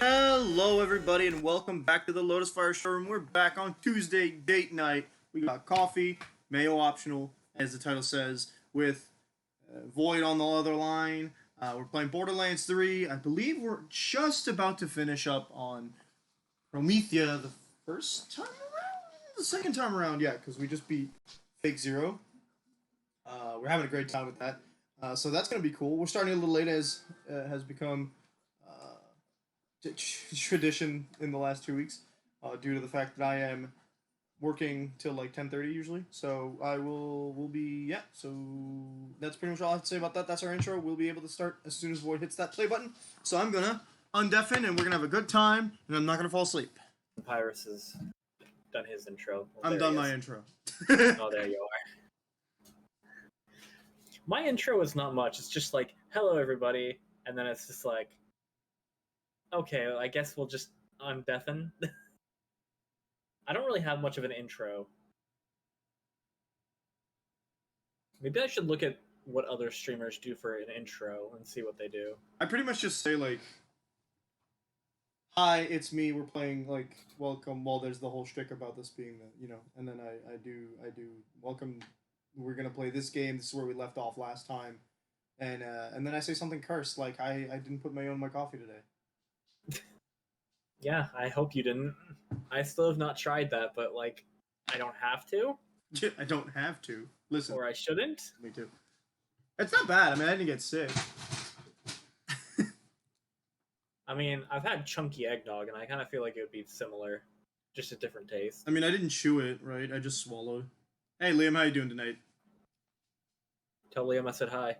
Hello, everybody, and welcome back to the Lotus Fire Showroom. We're back on Tuesday date night. We got coffee, Mayo optional, as the title says, with Void on the other line. We're playing Borderlands 3. I believe we're just about to finish up on Promethea the first time around? The second time around, yeah, because we just beat Fake Zero. We're having a great time with that. So that's going to be cool. We're starting a little late as has become tradition in the last 2 weeks due to the fact that I am working till like 10:30 usually. So I will be so that's pretty much all I have to say about that. That's our intro. We'll be able to start as soon as Void hits that play button. So I'm gonna undeafen and we're gonna have a good time and I'm not gonna fall asleep. Pyrus has done his intro. I'm done my intro. Oh, there you are. My intro is not much. It's just like, hello everybody, and then it's just like, okay, I guess we'll just undeafen. I don't really have much of an intro. Maybe I should look at what other streamers do for an intro and see what they do. I pretty much just say like, hi, it's me, we're playing like welcome. Well, there's the whole shtick about this being the, and then I do welcome, we're gonna play this game, this is where we left off last time. And then I say something cursed, like I didn't put mayo in my coffee today. Yeah, I hope you didn't. I still have not tried that, but like, I don't have to. I don't have to. Listen. Or I shouldn't. Me too. It's not bad. I mean, I didn't get sick. I mean, I've had chunky eggnog, and I kind of feel like it would be similar, just a different taste. I mean, I didn't chew it, right? I just swallowed. Hey, Liam, how you doing tonight? Tell Liam I said hi.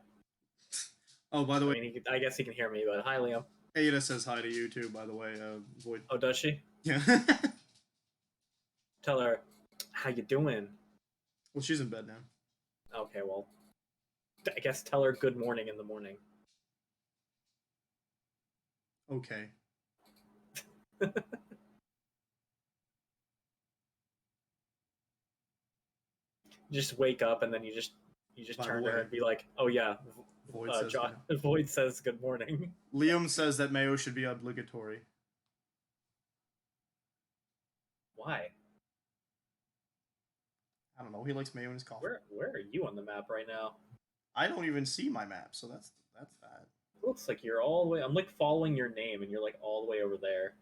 Oh, by the way, I mean, I guess he can hear me, but hi, Liam. Ada says hi to you too, by the way. Void. Oh, does she? Yeah. Tell her, how you doing? Well, she's in bed now. Okay, well, I guess tell her good morning in the morning. Okay. Just wake up and then you just turn to her and be like, "Oh yeah, Void says good morning." Liam says that mayo should be obligatory. Why? I don't know. He likes mayo in his coffee. Where are you on the map right now? I don't even see my map, so that's bad. It looks like you're all the way. I'm like following your name, and you're like all the way over there.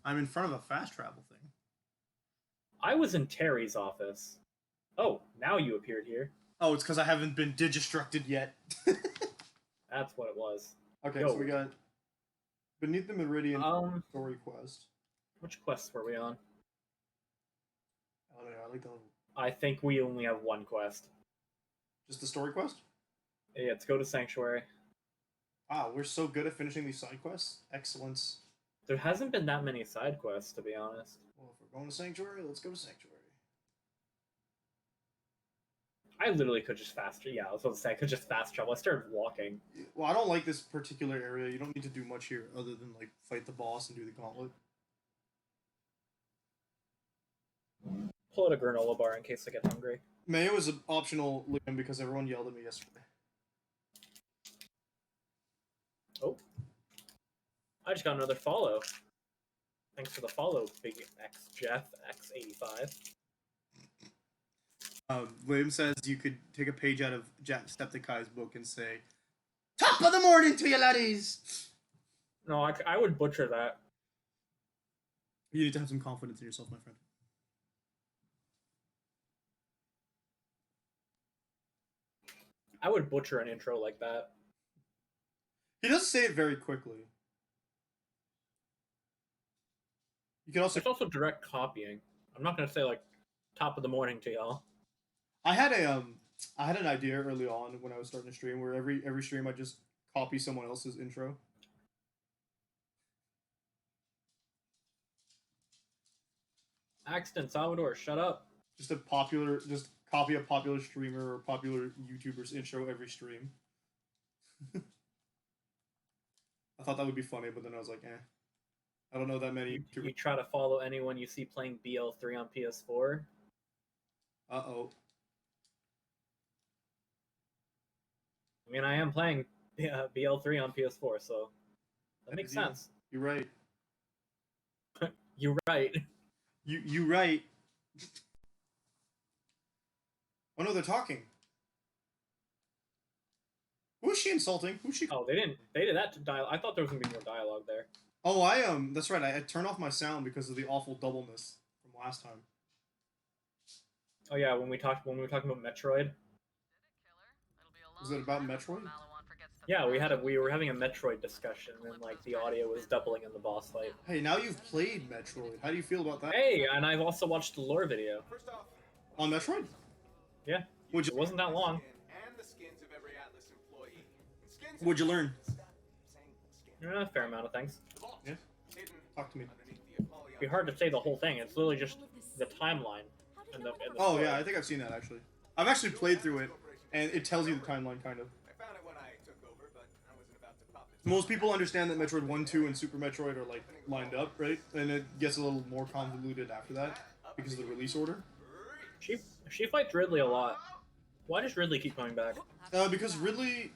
I'm in front of a fast travel thing. I was in Terry's office. Oh, now you appeared here. Oh, it's because I haven't been digistructed yet. That's what it was. Okay, so we got Beneath the Meridian story quest. Which quests were we on? I don't know. I like the. I think we only have one quest. Just the story quest? Yeah, let's go to Sanctuary. Wow, we're so good at finishing these side quests. Excellence. There hasn't been that many side quests, to be honest. Well, if we're going to Sanctuary, let's go to Sanctuary. I literally could just yeah, I was about to say I could just fast travel. I started walking. Well, I don't like this particular area. You don't need to do much here other than, like, fight the boss and do the gauntlet. Pull out a granola bar in case I get hungry. Mayo is an optional, Liam, because everyone yelled at me yesterday. Oh. I just got another follow. Thanks for the follow, Big X Jeff X85. William says you could take a page out of Jacksepticeye's book and say, "Top of the morning to you, laddies!" No, I would butcher that. You need to have some confidence in yourself, my friend. I would butcher an intro like that. He does say it very quickly. You can also... There's also direct copying. I'm not gonna say like top of the morning to y'all. I had an idea early on when I was starting to stream where every stream I just copy someone else's intro. Accident Salvador, shut up. Just copy a popular streamer or popular YouTuber's intro every stream. I thought that would be funny, but then I was like, eh. I don't know that many. You try to follow anyone you see playing BL3 on PS4? Uh-oh. I mean, I am playing BL3 on PS4, so that makes sense. You're right. You're right. You right. Oh no, they're talking. Who is she insulting? Who's she? Oh, they didn't. They did that to dialogue. I thought there was gonna be more dialogue there. Oh, That's right. I turned off my sound because of the awful doubleness from last time. Oh yeah, when we were talking about Metroid. Was it about Metroid? Yeah, we were having a Metroid discussion, and like the audio was doubling in the boss fight. Hey, now you've played Metroid. How do you feel about that? Hey, and I've also watched the lore video. On Metroid? Yeah, Would it you? wasn't that long. What'd you learn? A fair amount of things. Yeah. Talk to me. It'd be hard to say the whole thing. It's literally just the timeline. And the Oh story. yeah, I think I've seen that actually. I've actually played through it, and it tells you the timeline kind of. Most people understand that Metroid 1, 2, and Super Metroid are like lined up, right? And it gets a little more convoluted after that because of the release order. She fights Ridley a lot. Why does Ridley keep coming back? Because Ridley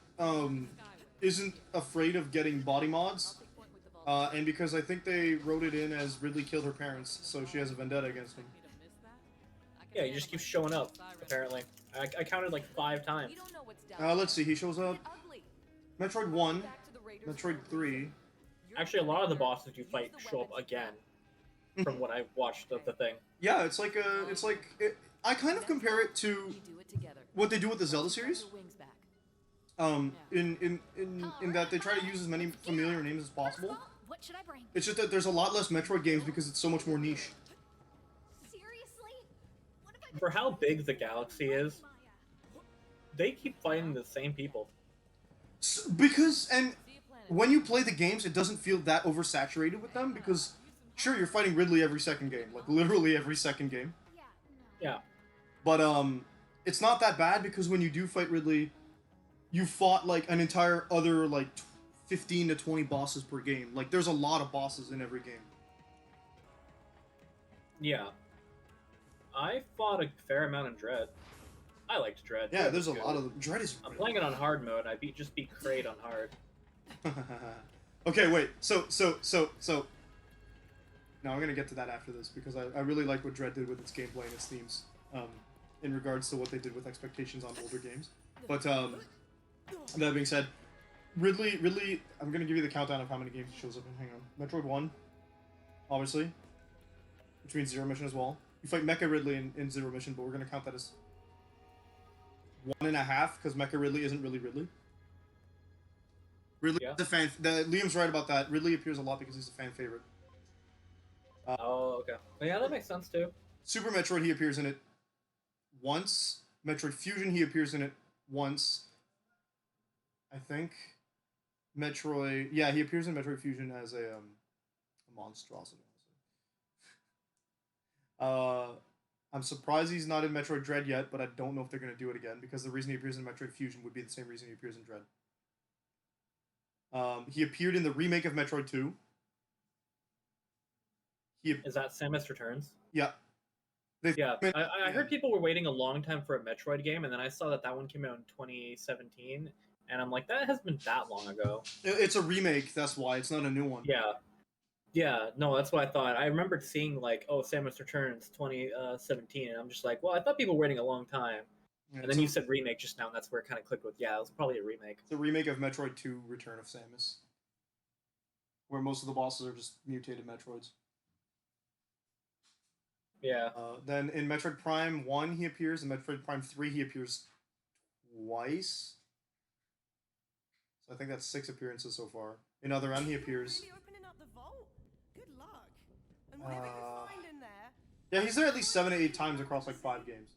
isn't afraid of getting body mods, and because I think they wrote it in as Ridley killed her parents, so she has a vendetta against him. Yeah, he just keeps showing up. Apparently, I counted like 5 times. Let's see. He shows up. Metroid 1, Metroid 3. Actually, a lot of the bosses you fight show up again. From what I've watched of the thing. Yeah, I kind of compare it to what they do with the Zelda series. In that they try to use as many familiar names as possible. It's just that there's a lot less Metroid games because it's so much more niche. For how big the galaxy is, they keep fighting the same people. And when you play the games, it doesn't feel that oversaturated with them because, sure, you're fighting Ridley every second game, like literally every second game. Yeah. But it's not that bad because when you do fight Ridley, you fought like an entire other like 15 to 20 bosses per game. Like there's a lot of bosses in every game. Yeah. I fought a fair amount in Dread. I liked Dread. Yeah, there's a lot of them. Dread is. I'm playing it on hard mode. I just beat Kraid on hard. Okay, wait. So. Now I'm gonna get to that after this because I really like what Dread did with its gameplay and its themes, in regards to what they did with expectations on older games. But that being said, Ridley, I'm gonna give you the countdown of how many games he shows up in. Hang on, Metroid 1, obviously, which means Zero Mission as well. You fight Mecha Ridley in Zero Mission, but we're gonna count that as 1.5 because Mecha Ridley isn't really Ridley. Ridley is a fan. Liam's right about that. Ridley appears a lot because he's a fan favorite. Oh, okay. Yeah, that makes sense too. Super Metroid, he appears in it once. Metroid Fusion, he appears in it once. I think. Metroid, yeah, he appears in Metroid Fusion as a monstrosity. I'm surprised he's not in Metroid Dread yet, but I don't know if they're going to do it again, because the reason he appears in Metroid Fusion would be the same reason he appears in Dread. He appeared in the remake of Metroid 2. Is that Samus Returns? Yeah. I heard people were waiting a long time for a Metroid game, and then I saw that one came out in 2017, and I'm like, that hasn't been that long ago. It's a remake, that's why. It's not a new one. Yeah, no, that's what I thought. I remembered seeing, like, oh, Samus Returns 2017, and I'm just like, well, I thought people were waiting a long time. Yeah, and then you said remake just now, and that's where it kind of clicked with, yeah, it was probably a remake. It's a remake of Metroid 2 Return of Samus, where most of the bosses are just mutated Metroids. Yeah. Then in Metroid Prime 1, he appears. In Metroid Prime 3, he appears twice. So I think that's 6 appearances so far. In Other M, he appears. Yeah, he's there at least 7 to 8 times across like 5 games.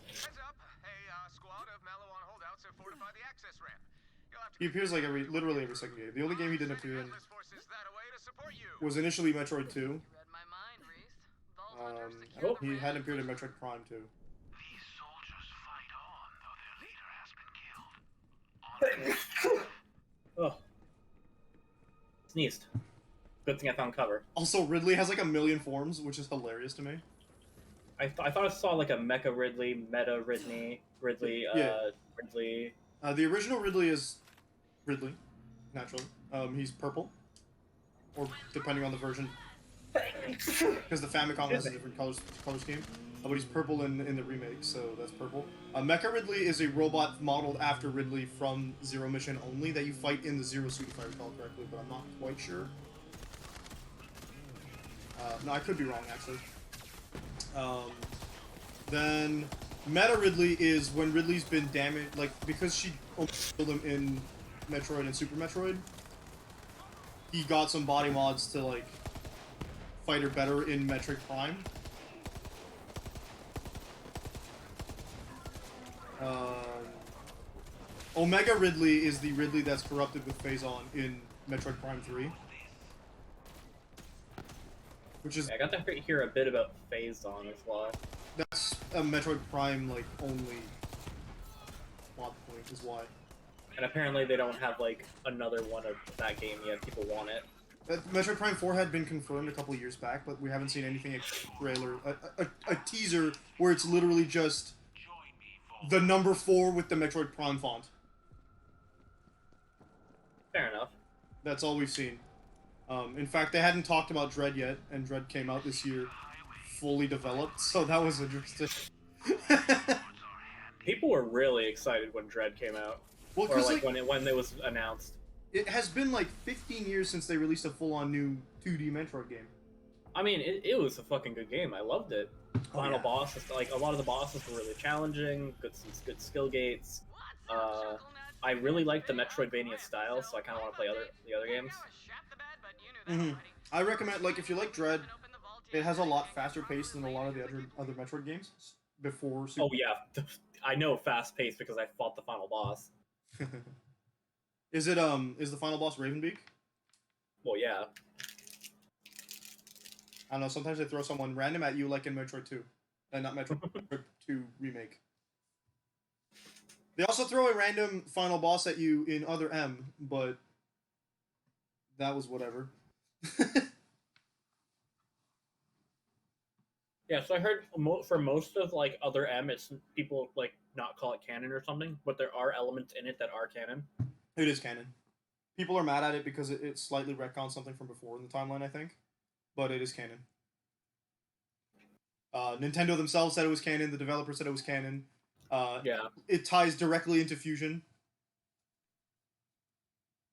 Heads up. Hey, squad of Mayo on holdouts have fortified the access ramp. He appears like literally every second game. The only game he didn't appear in was initially Metroid 2. He hadn't appeared in Metroid Prime 2. These soldiers fight on, though their leader has been killed. Oh. Sneezed. Good thing I found cover. Also, Ridley has like 1 million forms, which is hilarious to me. I thought I saw like a Mecha Ridley, Meta Ridley, Ridley. The original Ridley is Ridley, naturally. He's purple. or depending on the version, because the Famicom has a different color scheme. But he's purple in the remake, so that's purple. Mecha Ridley is a robot modeled after Ridley from Zero Mission only that you fight in the Zero Suit, if I recall correctly, but I'm not quite sure. No, I could be wrong, actually. Then Meta Ridley is when Ridley's been damaged, like, because she almost killed him in Metroid and Super Metroid, he got some body mods to, like, fight her better in Metroid Prime. Omega Ridley is the Ridley that's corrupted with Phazon in Metroid Prime 3. Which is... I got to hear a bit about Phazon as well. That's a Metroid Prime, like, only plot point is why. And apparently they don't have, like, another one of that game yet. People want it. Metroid Prime 4 had been confirmed a couple of years back, but we haven't seen anything except a trailer, a teaser where it's literally just the number 4 with the Metroid Prime font. Fair enough. That's all we've seen. In fact, they hadn't talked about Dread yet, and Dread came out this year fully developed, so that was interesting. People were really excited when Dread came out. Well, or like, when it was announced. It has been like 15 years since they released a full-on new 2D Metroid game. I mean, it was a fucking good game. I loved it. Final boss, like, a lot of the bosses were really challenging, some good skill gates. I really like the Metroidvania style, so I kind of want to play the other games. I recommend, like, if you like Dread, it has a lot faster pace than a lot of the other Metroid games before Super. Oh yeah, I know fast pace because I fought the final boss. Is the final boss Ravenbeak? Well, yeah. I don't know, sometimes they throw someone random at you like in Metroid 2. Not Metroid 2 Remake. They also throw a random final boss at you in Other M, but that was whatever. Yeah, so I heard for most of, like, Other M, it's people, like, not call it canon or something, but there are elements in it that are canon. It is canon. People are mad at it because it slightly retcons something from before in the timeline, I think. But it is canon. Nintendo themselves said it was canon, the developer said it was canon. Yeah. It ties directly into Fusion.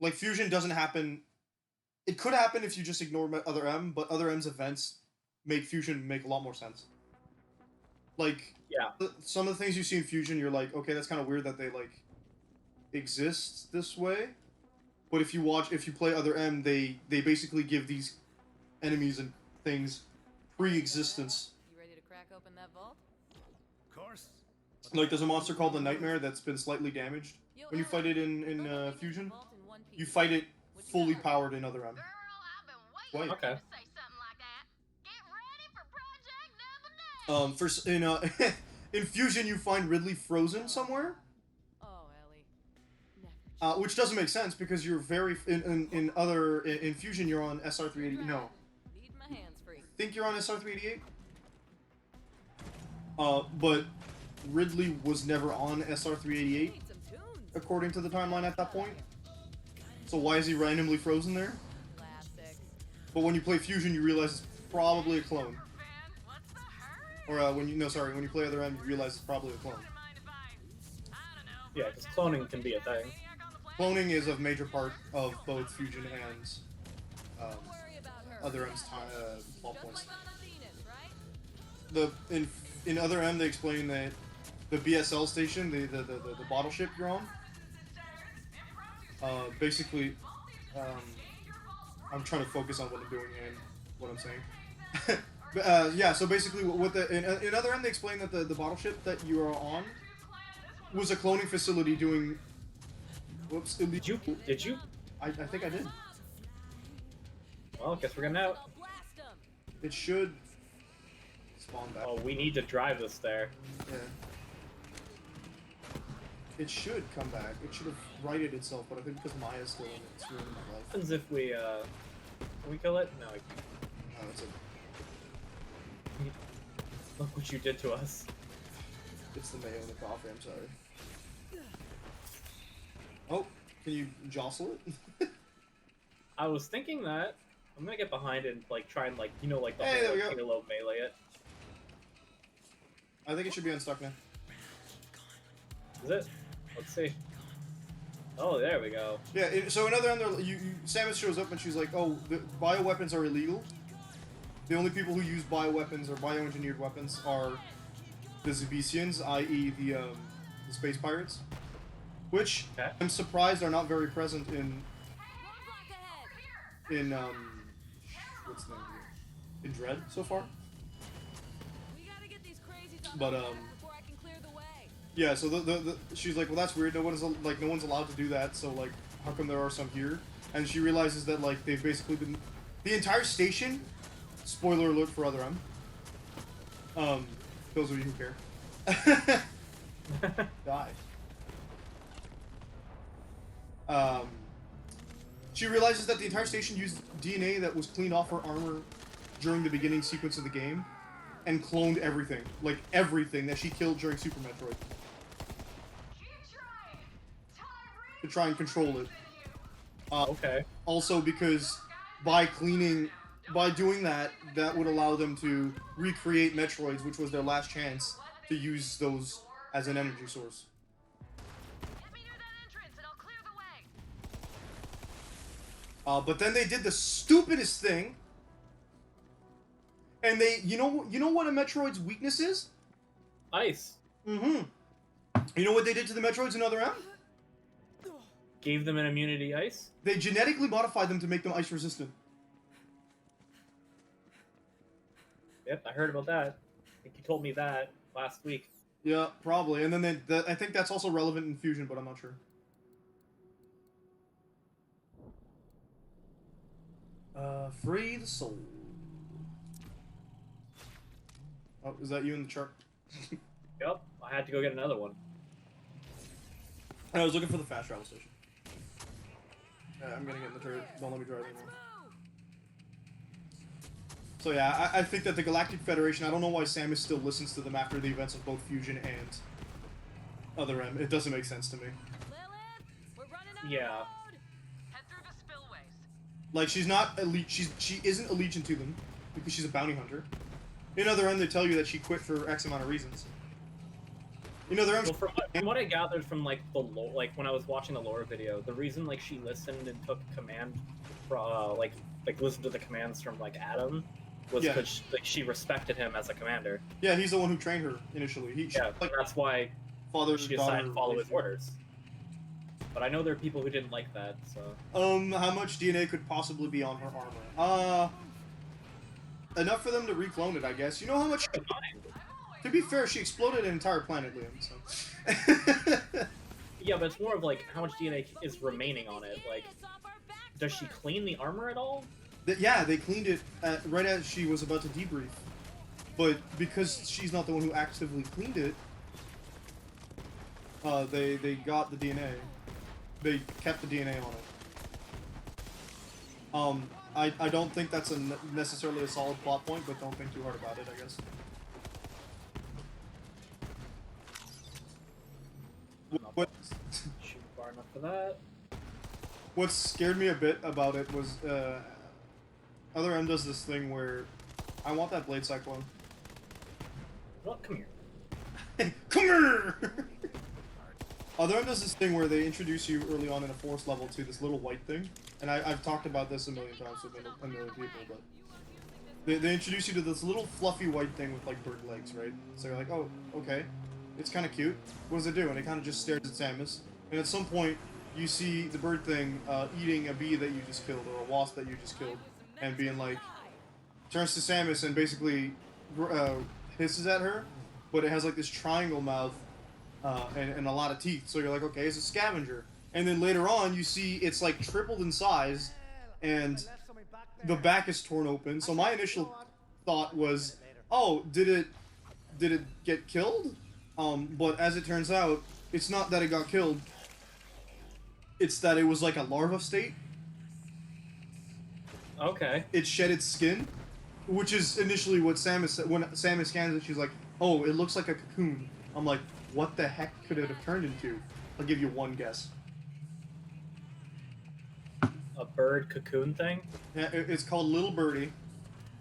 Like, Fusion doesn't happen... It could happen if you just ignore Other M, but Other M's events make Fusion make a lot more sense. Like, yeah, some of the things you see in Fusion, you're like, okay, that's kind of weird that they, like, exist this way. But if you play Other M, they basically give these enemies and things pre-existence. You ready to crack open that vault? Of course. Like, there's a monster called the Nightmare that's been slightly damaged. When you fight it in Fusion, you fight it fully powered in Other M. Wait. Okay. First in Fusion you find Ridley frozen somewhere. Oh, Ellie. Which doesn't make sense because you're very in Fusion you're on SR380. No. Need my hands free. I think you're on SR388. But Ridley was never on SR388 Need some tunes. according to the timeline at that point. So why is he randomly frozen there? Classic. But when you play Fusion, you realize it's probably a clone. Or when you play Other M, you realize it's probably a clone. Yeah, because cloning can be a thing. Cloning is a major part of both Fusion and Other M's plot points. In Other M, they explain that the BSL station, the bottle ship you're on, basically, I'm trying to focus on what I'm doing and what I'm saying. Yeah, so basically, in Other M, they explain that the bottle ship that you are on was a cloning facility doing. Whoops! Did you? I think I did. Well, I guess we're getting out. It should spawn back. Oh, we need to drive this there. Yeah. It should come back. It should have righted itself, but I think because Maya's still in it, it's ruining my life. What happens if we, can we kill it? No, we can't. Oh, that's it. Look what you did to us. It's the mayo and the coffee, I'm sorry. Oh, can you jostle it? I was thinking that. I'm gonna get behind and like try and like like the Hey, there we whole go. Halo melee it. I think it should be unstuck now. Is it? Let's see. Oh, there we go. Yeah, so another end, Samus shows up and she's like, oh, the bioweapons are illegal. The only people who use bioweapons or bioengineered weapons are the Zabesians, i.e. the space pirates. Which, Okay. I'm surprised are not very present in, what's the name of it? In Dread so far. But, yeah, so she's like, well, that's weird. No one's allowed to do that. So like, how come there are some here? And she realizes that like they've basically been the entire station. Spoiler alert for Other M. Those of you who care. Die. She realizes that the entire station used DNA that was cleaned off her armor during the beginning sequence of the game, and cloned everything, like everything that she killed during Super Metroid. To try and control it. Okay. Also because by doing that, that would allow them to recreate Metroids, which was their last chance to use those as an energy source. But then they did the stupidest thing, and they, you know what a Metroid's weakness is? Ice. Mm-hmm. You know what they did to the Metroids in Other M? Gave them an immunity ice? They genetically modified them to make them ice resistant. Yep, I heard about that. I think you told me that last week. Yeah, probably. And then I think that's also relevant in Fusion, but I'm not sure. Free the soul. Oh, is that you in the chart? Yep, I had to go get another one. I was looking for the fast travel station. I'm gonna get in the turret. Don't let me drive anymore. So yeah, I think that the Galactic Federation, I don't know why Samus still listens to them after the events of both Fusion and Other M. It doesn't make sense to me. Yeah. Like, she's not elite. She isn't allegiant to them because she's a bounty hunter. In Other M, they tell you that she quit for X amount of reasons. In Other M, Well, from what I gathered from like the lore, like when I was watching the lore video, the reason like she listened and took command, like listened to the commands from like Adam, was Yeah. because she respected him as a commander. yeah, he's the one who trained her initially. Yeah, Like that's why father she decided to follow his orders. But I know there are people who didn't like that, so. How much DNA could possibly be on her armor? Enough for them to reclone it, I guess. You know how much? To be fair, she exploded an entire planet, Liam. So. Yeah, but it's more of like how much DNA is remaining on it. Like, does she clean the armor at all? Yeah, they cleaned it right as she was about to debrief. But because she's not the one who actively cleaned it, they got the DNA. They kept the DNA on it. I don't think that's necessarily a solid plot point, but don't think too hard about it, I guess. What Shoot far enough for that. What scared me a bit about it was Other M does this thing where I want that Blade Cyclone. Well, come here. Come here! Other M does this thing where they introduce you early on in a forest level to this little white thing, and I've talked about this a million times with a million people, but they introduce you to this little fluffy white thing with like bird legs, right? So you're like, oh, okay, it's kind of cute. What does it do? And it kind of just stares at Samus, and at some point you see the bird thing eating a bee that you just killed or a wasp that you just killed, and being like, turns to Samus and basically hisses at her, but it has like this triangle mouth. And a lot of teeth, so you're like, okay, it's a scavenger. And then later on, you see it's like tripled in size, and the back is torn open. So my initial thought was, oh, did it get killed? But as it turns out, it's not that it got killed. It's that it was like a larva state. Okay. It shed its skin, which is initially what Samus said. When Samus scans it, she's like, oh, it looks like a cocoon. I'm like, what the heck could it have turned into? I'll give you one guess. a bird cocoon thing. Yeah, it's called Little Birdie,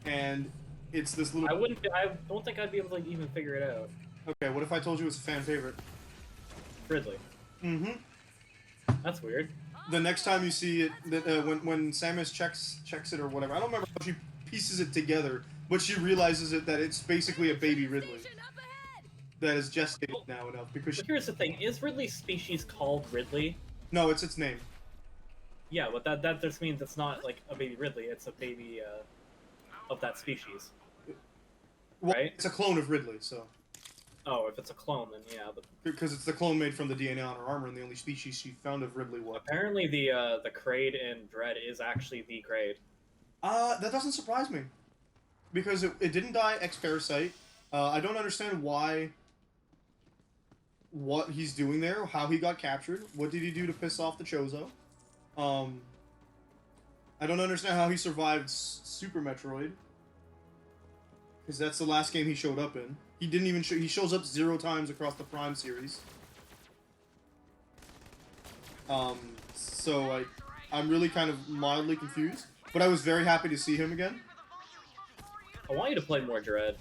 and it's this little. I don't think I'd be able to even figure it out. Okay, what if I told you it's a fan favorite? Ridley. Mm-hmm. That's weird. The next time you see it, when Samus checks it or whatever, I don't remember how she pieces it together, but she realizes that it's basically a baby Ridley that is gestated now enough because. But here's the thing: is Ridley's species called Ridley? No, it's its name. Yeah, but that just means it's not like a baby Ridley. It's a baby of that species. Well, right? It's a clone of Ridley, so. Oh, if it's a clone, then yeah. But because it's the clone made from the DNA on her armor, and the only species she found of Ridley was. Apparently, the Kraid in Dread is actually the Kraid. That doesn't surprise me, because it didn't die ex-parasite. I don't understand what he's doing there, how he got captured. What did he do to piss off the Chozo? I don't understand how he survived Super Metroid, because that's the last game he showed up in. He didn't even he shows up 0 times across the Prime series. So I'm really kind of mildly confused, but I was very happy to see him again. I want you to play more Dread.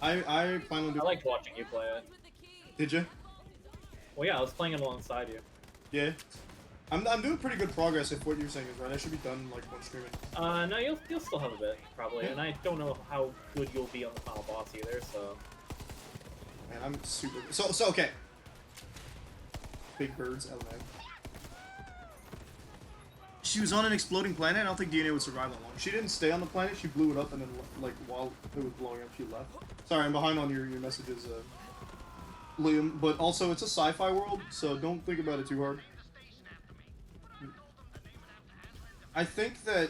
I plan on doing. I liked watching you play it. Did you? Well, yeah, I was playing it alongside you. Yeah. I'm doing pretty good progress if what you're saying is right. I should be done like one streaming. No, you'll still have a bit probably, and I don't know how good you'll be on the final boss either. So. Man, I'm super. So okay. Big birds, LMAG. She was on an exploding planet. I don't think DNA would survive that long. She didn't stay on the planet. She blew it up, and then like while it was blowing up, she left. Sorry, I'm behind on your messages, Liam. But also, it's a sci-fi world, so don't think about it too hard. I think that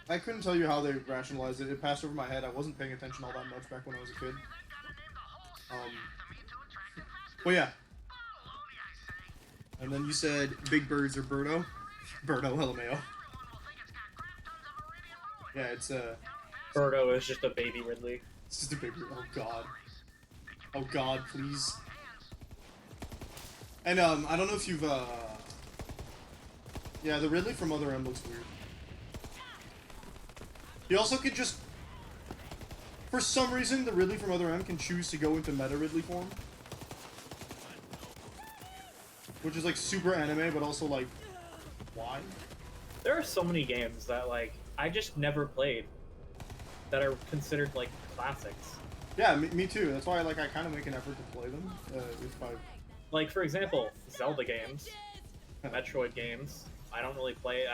I couldn't tell you how they rationalized it. It passed over my head. I wasn't paying attention all that much back when I was a kid. Well, yeah. And then you said big birds or Birdo. Birdo, LMAO. Yeah, it's Birdo is just a baby Ridley. It's just a big. Oh god. Oh god, please. And I don't know if you've yeah, the Ridley from Other M looks weird. You also could just, for some reason, the Ridley from Other M can choose to go into Meta Ridley form. Which is like super anime, but also like, why? There are so many games that like I just never played that are considered like classics. Yeah, me too. That's why I kind of make an effort to play them. If I... Like for example, Zelda games, Metroid games. I haven't really played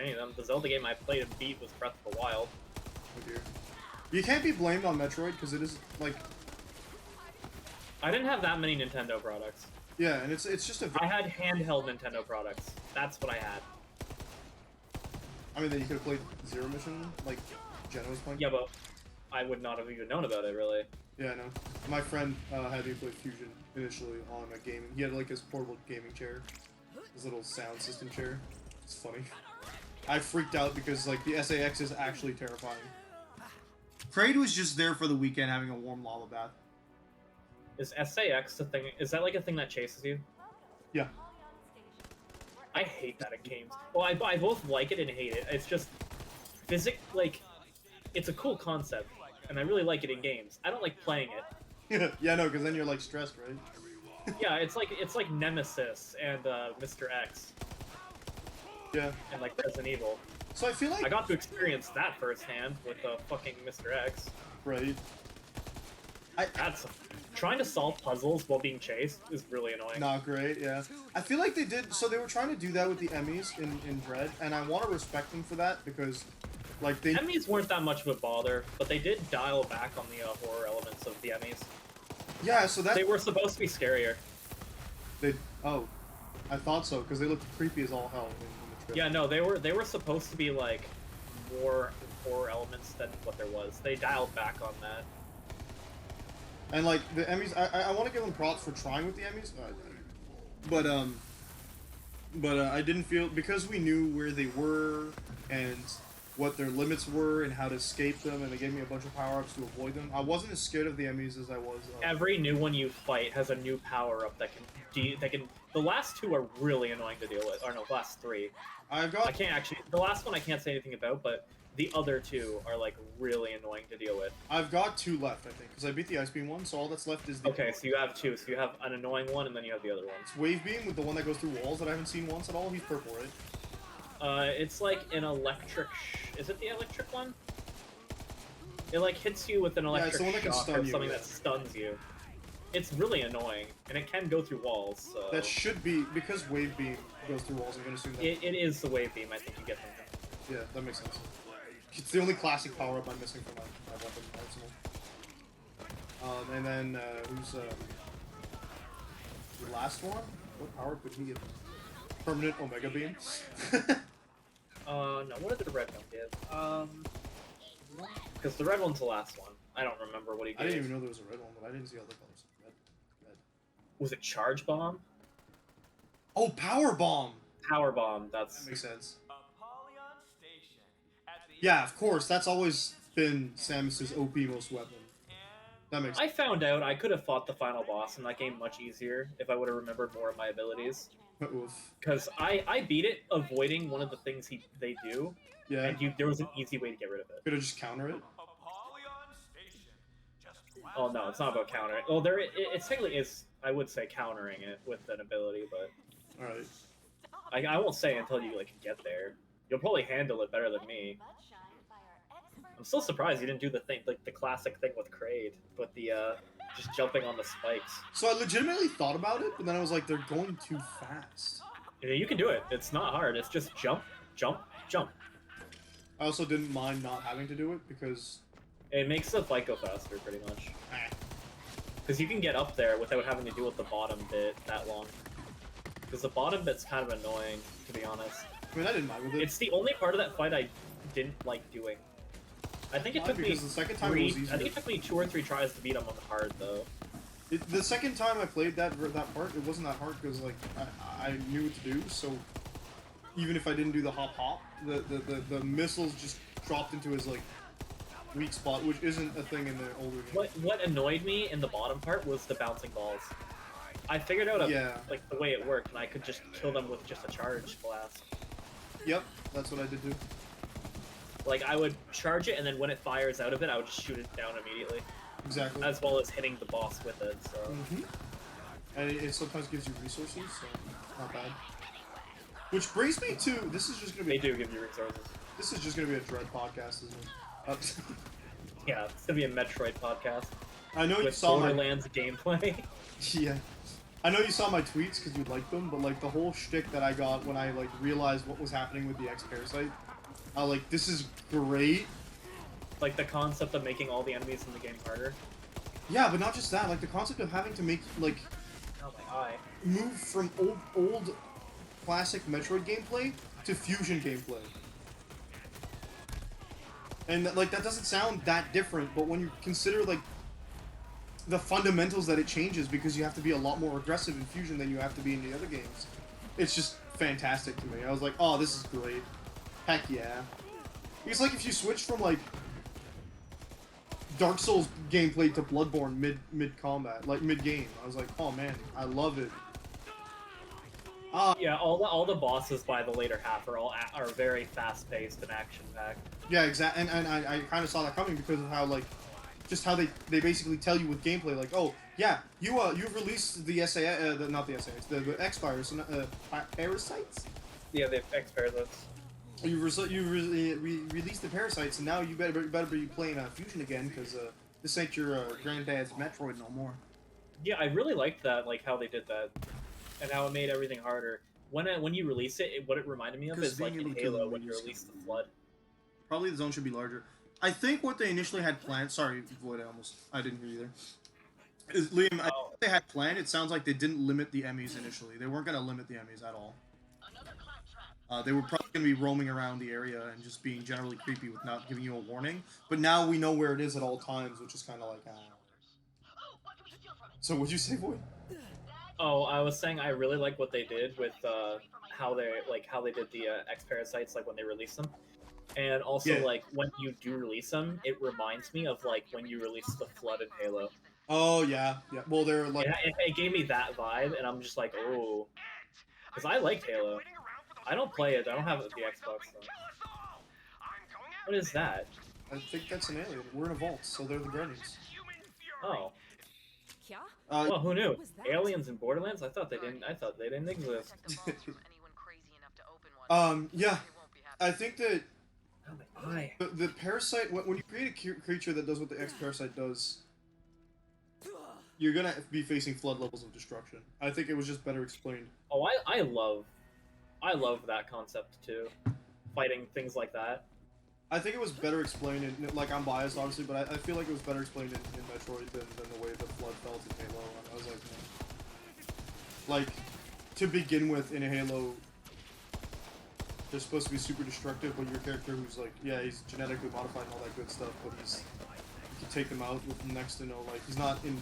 any of them. The Zelda game I played and beat was Breath of the Wild. Oh dear. You can't be blamed on Metroid because it is like. I didn't have that many Nintendo products. Yeah, and it's just a. I had handheld Nintendo products. That's what I had. I mean, then you could have played Zero Mission, like Jenna was playing. Yeah, but I would not have even known about it, really. Yeah, no. My friend had me play Fusion initially on a gaming. He had like his portable gaming chair, his little sound system chair. It's funny. I freaked out because like the SAX is actually terrifying. Kraid was just there for the weekend having a warm lava bath. Is SAX the thing? Is that like a thing that chases you? Yeah. I hate that in games. Well, I both like it and hate it. It's just like it's a cool concept, and I really like it in games. I don't like playing it. Yeah, no, because then you're like stressed, right? Yeah, it's like Nemesis and Mr. X. Yeah. And like Resident Evil. So I feel like I got to experience that firsthand with fucking Mr. X. Right. That's trying to solve puzzles while being chased is really annoying. Not great, yeah. I feel like they did. So they were trying to do that with the Emmys in Dread, and I want to respect them for that because, like, they. Emmys weren't that much of a bother, but they did dial back on the horror elements of the Emmys. Yeah, so that they were supposed to be scarier. Oh, I thought so because they looked creepy as all hell in the trailer. Yeah, no, they were supposed to be like more horror elements than what there was. They dialed back on that. And like the Emmys, I want to give them props for trying with the Emmys, but I didn't feel because we knew where they were and what their limits were and how to escape them, and they gave me a bunch of power-ups to avoid them. I wasn't as scared of the enemies as I was. Every new one you fight has a new power-up that can. The last two are really annoying to deal with. Or no, the last three. I've got. I can't actually. The last one I can't say anything about, but the other two are like really annoying to deal with. I've got 2 left, I think, because I beat the Ice Beam one, so all that's left is the. Okay, so you have 2. So you have an annoying one, and then you have the other one. It's Wave Beam with the one that goes through walls that I haven't seen once at all. He's purple, right? It's like an electric. Is it the electric one? It like hits you with an electric one that can shock stun or you, something yeah. that stuns you. It's really annoying, and it can go through walls. So That should be because Wave Beam goes through walls. I'm gonna assume that. it is the wave beam. I think you get from him. Yeah, that makes sense. It's the only classic power up I'm missing from my weapon arsenal. And then who's the last one? What power could he get? Permanent Omega Beam. No, what did the red one give? Because the red one's the last one. I don't remember what he I gave. didn't even know there was a red one, but I didn't see other colors. Red. Was it charge bomb? Oh, Power Bomb. Power bomb. That That's makes sense. Yeah, of course. That's always been Samus's OP most weapon. That makes I found out I could have fought the final boss in that game much easier if I would have remembered more of my abilities. Oof. Because I beat it avoiding one of the things they do, Yeah. and there was an easy way to get rid of it. Could have just counter it. Oh no, it's not about countering. Well, it technically is. I would say countering it with an ability, but All right. I won't say until you like get there. You'll probably handle it better than me. I'm still surprised you didn't do the thing, like the classic thing with Kraid, with the just jumping on the spikes. So I legitimately thought about it, but then I was like, they're going too fast. Yeah, you can do it. It's not hard. It's just jump, jump, jump. I also didn't mind not having to do it because It makes the fight go faster, pretty much. Because you can get up there without having to deal with the bottom bit that long. Because the bottom bit's kind of annoying, to be honest. I mean, I didn't mind with it. It's the only part of that fight I didn't like doing. I think it Why? took me Because the second time it was easier. I think it took me 2 or 3 tries to beat him on hard, though. The second time I played that part, it wasn't that hard because like I knew what to do. So even if I didn't do the hop, the missiles just dropped into his like weak spot, which isn't a thing in the older games. What annoyed me in the bottom part was the bouncing balls. I figured out like the way it worked, and I could just kill them with just a charge blast. Yep, that's what I did do. Like I would charge it, and then when it fires out of it, I would just shoot it down immediately, Exactly. as well as hitting the boss with it. So And it sometimes gives you resources, so not bad. Which brings me to this is just gonna they be do give you resources. this is just gonna be a Dread podcast, isn't it? Yeah, it's gonna be a Metroid podcast I know you with saw my Borderlands gameplay. yeah. I know you saw my tweets because you liked them, but like the whole shtick that I got when I like realized what was happening with the X Parasite, I like this is great. Like the concept of making all the enemies in the game harder. Yeah, but not just that. Like the concept of having to make like Oh my eye. move from old classic Metroid gameplay to fusion gameplay. And like that doesn't sound that different, but when you consider like the fundamentals that it changes, because you have to be a lot more aggressive in fusion than you have to be in the other games, it's just fantastic to me. I was like, oh, this is great. Heck yeah. It's like if you switch from like Dark Souls gameplay to Bloodborne mid combat, like mid game. I was like, oh man, I love it. Yeah, all the bosses by the later half are very fast paced and action packed. Yeah, exactly. And I kind of saw that coming because of how like just how they basically tell you with gameplay, like, oh yeah, you've released the not the SAS, the X parasites. Yeah, they have X parasites. You released the parasites, and now you better be playing Fusion again because this ain't your granddad's Metroid no more. Yeah, I really liked that, like how they did that, and how it made everything harder. When you release it, what it reminded me of is like in Halo when you release the Flood. Probably the zone should be larger. I think what they initially had planned. Sorry, Void. I didn't hear you there. Is Liam? I think they had planned. It sounds like they didn't limit the Emmys initially. They weren't going to limit the Emmys at all. They were probably going to be roaming around the area and just being generally creepy with not giving you a warning. But now we know where it is at all times, which is kind of like. So what'd you say, Void? Oh, I was saying I really like what they did with how they did the X parasites, like when they released them. And also, Yeah. like, when you do release them, it reminds me of, like, when you released the flooded Halo. Oh yeah, yeah. Well, they're like, It gave me that vibe, and I'm just like, oh. Because I liked Halo. I don't play it. I don't have the Xbox, though. What is that? I think that's an alien. We're in a vault, so they're the Guardians. Oh. Yeah? Well, who knew? What was that? Aliens in Borderlands? I thought they didn't exist. Yeah. I think that Oh my eye. the parasite, when you create a creature that does what the X-Parasite does, you're gonna be facing flood levels of destruction. I think it was just better explained. Oh, I love that concept too. Fighting things like that. I think it was better explained, in, like, I'm biased, obviously, but I feel like it was better explained in Metroid than the way the flood felt in Halo. I was like, man. Like, to begin with, in Halo, they're supposed to be super destructive, but your character who's like, yeah, he's genetically modified and all that good stuff, but you can take him out with next to no, like, he's not in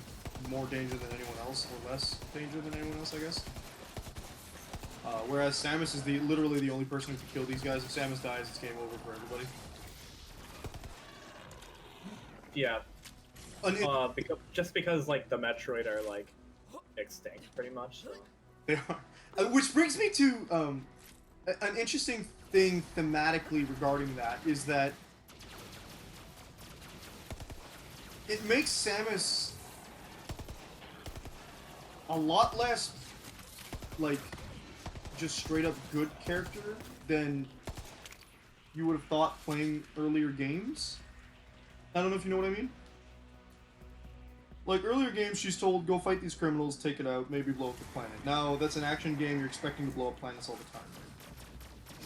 more danger than anyone else, or less danger than anyone else, I guess. Whereas Samus is literally the only person who can kill these guys. If Samus dies, it's game over for everybody. Yeah. Because like the Metroid are like extinct pretty much. So. They are. Which brings me to an interesting thing thematically regarding that is that it makes Samus a lot less like just straight up good character than you would have thought playing earlier games. I don't know if you know what I mean. Like, earlier games, she's told, go fight these criminals, take it out, maybe blow up the planet. Now, that's an action game, you're expecting to blow up planets all the time,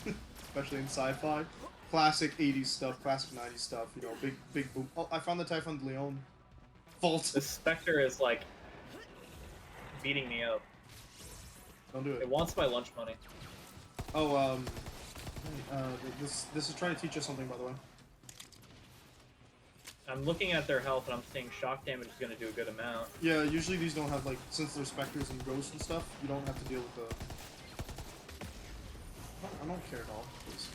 right? Especially in sci-fi. Classic 80s stuff, classic 90s stuff, you know, big boom. Oh, I found the Typhon de Leon vault. The Spectre is, like, beating me up. Don't do it. It wants my lunch money. Oh, this is trying to teach us something, by the way. I'm looking at their health and I'm seeing shock damage is going to do a good amount. Yeah, usually these don't have, like, since they're specters and ghosts and stuff, you don't have to deal with the... I don't care at all, please.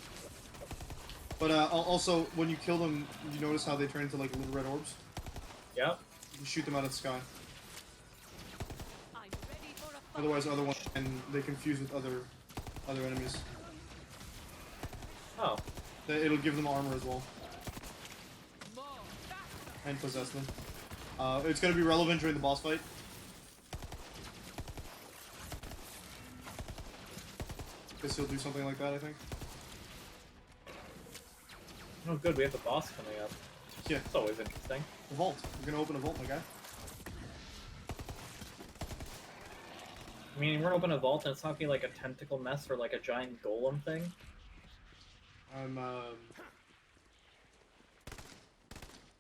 But, also, when you kill them, you notice how they turn into, like, little red orbs? Yep. You shoot them out of the sky. I'm ready for a fight. Otherwise, other ones, and they confuse with other enemies. Oh. It'll give them armor as well. And possess them. It's gonna be relevant during the boss fight. Guess he'll do something like that, I think. Oh, good. We have the boss coming up. Yeah. It's always interesting. A vault. We're gonna open a vault, my guy. I mean, we're gonna open a vault and it's not gonna be like a tentacle mess or like a giant golem thing. I'm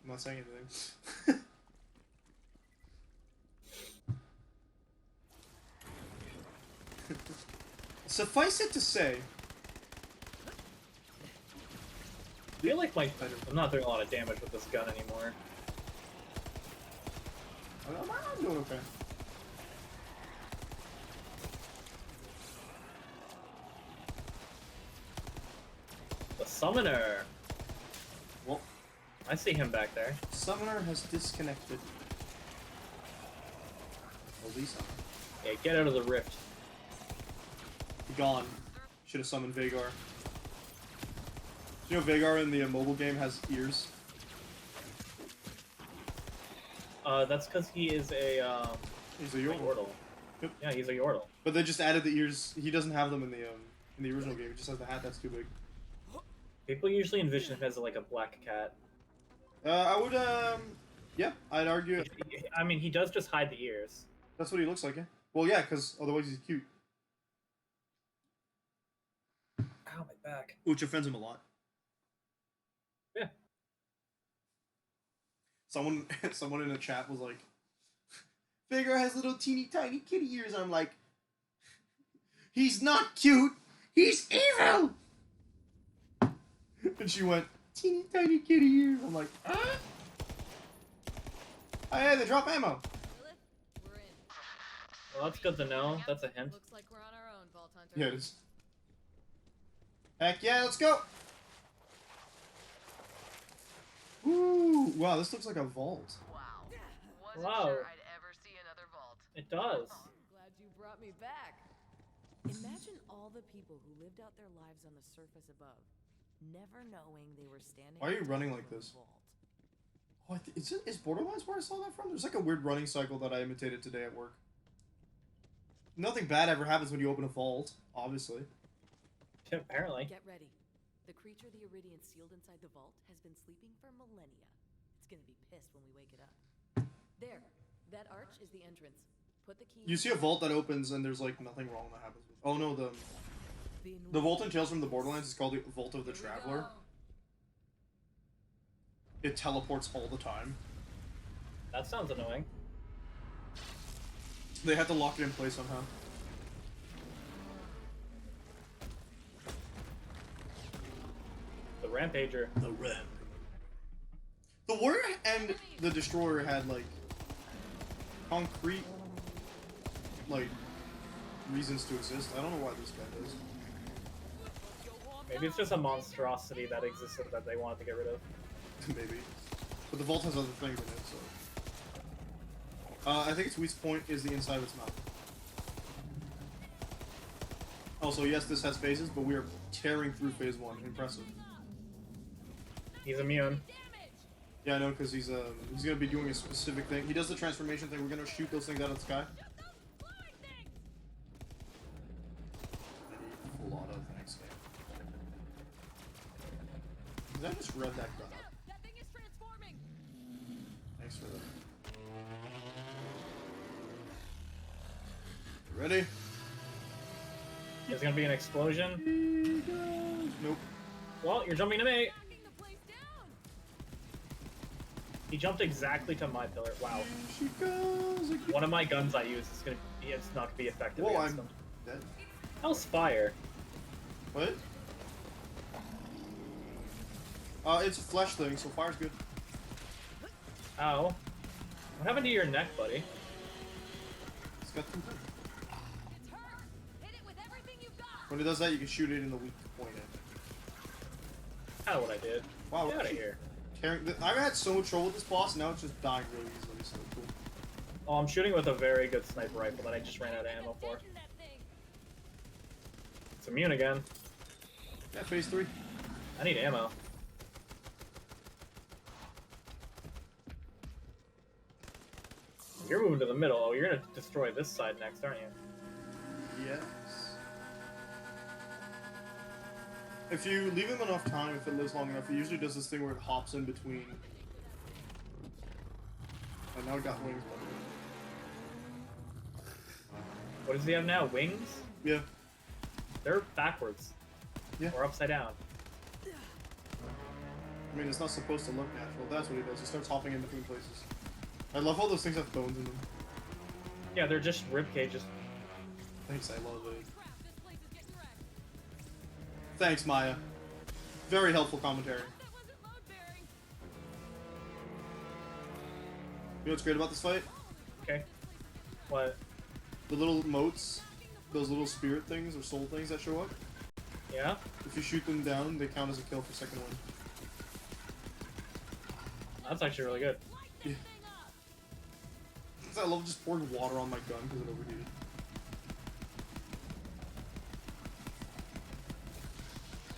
not saying anything. Suffice it to say, I feel like I'm not doing a lot of damage with this gun anymore. I'm doing okay. The Summoner! Well, I see him back there. Summoner has disconnected. Well, Lisa. Yeah, get out of the rift. Gone. Should have summoned Vagar. You know Vagar in the mobile game has ears? That's because he is a, He's a Yordle. Yep. Yeah, he's a Yordle. But they just added the ears. He doesn't have them in the original game. He just has the hat that's too big. People usually envision him as like a black cat. I would, yeah, I'd argue it. I mean, he does just hide the ears. That's what he looks like, yeah. Well, yeah, because otherwise he's cute. Ow, my back. Which offends him a lot. Yeah. Someone in the chat was like, Vagar has little teeny tiny kitty ears. I'm like, he's not cute. He's evil. And she went, teeny tiny kitty ears. I'm like, huh? Oh yeah, they drop ammo. Lilith, we're in. Well, that's good to know. That's a hint. Looks like we're on our own, Vault Hunter. Yeah, it is. Heck yeah, let's go. Wow, this looks like a vault. Wow. Wasn't Wow. sure I'd ever see another vault. It does. Glad you brought me back. Imagine all the people who lived out their lives on the surface above, never knowing they were standing. Why are you on top running of like a this? vault. Oh, is Borderlands where I saw that from? There's like a weird running cycle that I imitated today at work. Nothing bad ever happens when you open a vault, obviously. Apparently. Get ready. The creature the Iridian sealed inside the vault has been sleeping for millennia. It's gonna be pissed when we wake it up. There. That arch is the entrance. Put the key. You see a vault that opens and there's like nothing wrong that happens with. Oh no, the vault in Tales from the Borderlands is called the Vault of the Here we Traveler. go. It teleports all the time. That sounds annoying. They had to lock it in place somehow. The Rampager. The Red. The Warrior and the Destroyer had like concrete like reasons to exist. I don't know why this guy does. Maybe it's just a monstrosity that existed that they wanted to get rid of. Maybe. But the vault has other things in it, so. I think its weak point is the inside of its mouth. Also, yes, this has phases, but we are tearing through phase 1. Impressive. He's immune. Yeah, I know, because he's gonna be doing a specific thing. He does the transformation thing. We're gonna shoot those things out of the sky. Full auto, thanks, game. Did I just rev that gun up? That thing is transforming. Thanks for that. You ready? There's gonna be an explosion. Nope. Well, you're jumping to me. Knocking the place down. He jumped exactly to my pillar. Wow. She goes again. One of my guns I use is gonna be, it's not gonna be effective Whoa, against I'm him. dead. How's fire? What? It's a flesh thing, so fire's good. Ow. What happened to your neck, buddy? It's got two things. It's hurt. Hit it with everything you've got. When it does that, you can shoot it in the weak point. Kind of what I did. Wow, Get we're out of actually here. I've had so much trouble with this boss, now it's just dying really easily, so cool. Oh, I'm shooting with a very good sniper rifle that I just ran out of ammo for. Dent in that thing. It's immune again. Yeah, phase 3. I need ammo. You're moving to the middle. Oh, you're gonna destroy this side next, aren't you? Yes. If you leave him enough time, if it lives long enough, it usually does this thing where it hops in between. And now it got wings. What does he have now? Wings? Yeah. They're backwards. Yeah. Or upside down. I mean, it's not supposed to look natural. That's what he does. He starts hopping in between places. I love all those things have bones in them. Yeah, they're just rib cages. Thanks, I love it. Crap, this place is getting wrecked. Thanks, Maya. Very helpful commentary. That wasn't load bearing. You know what's great about this fight? Okay. What? The little motes, those little spirit things or soul things that show up. Yeah? If you shoot them down, they count as a kill for second one. That's actually really good. Light that Yeah. thing up. 'Cause I love just pouring water on my gun because it overheated.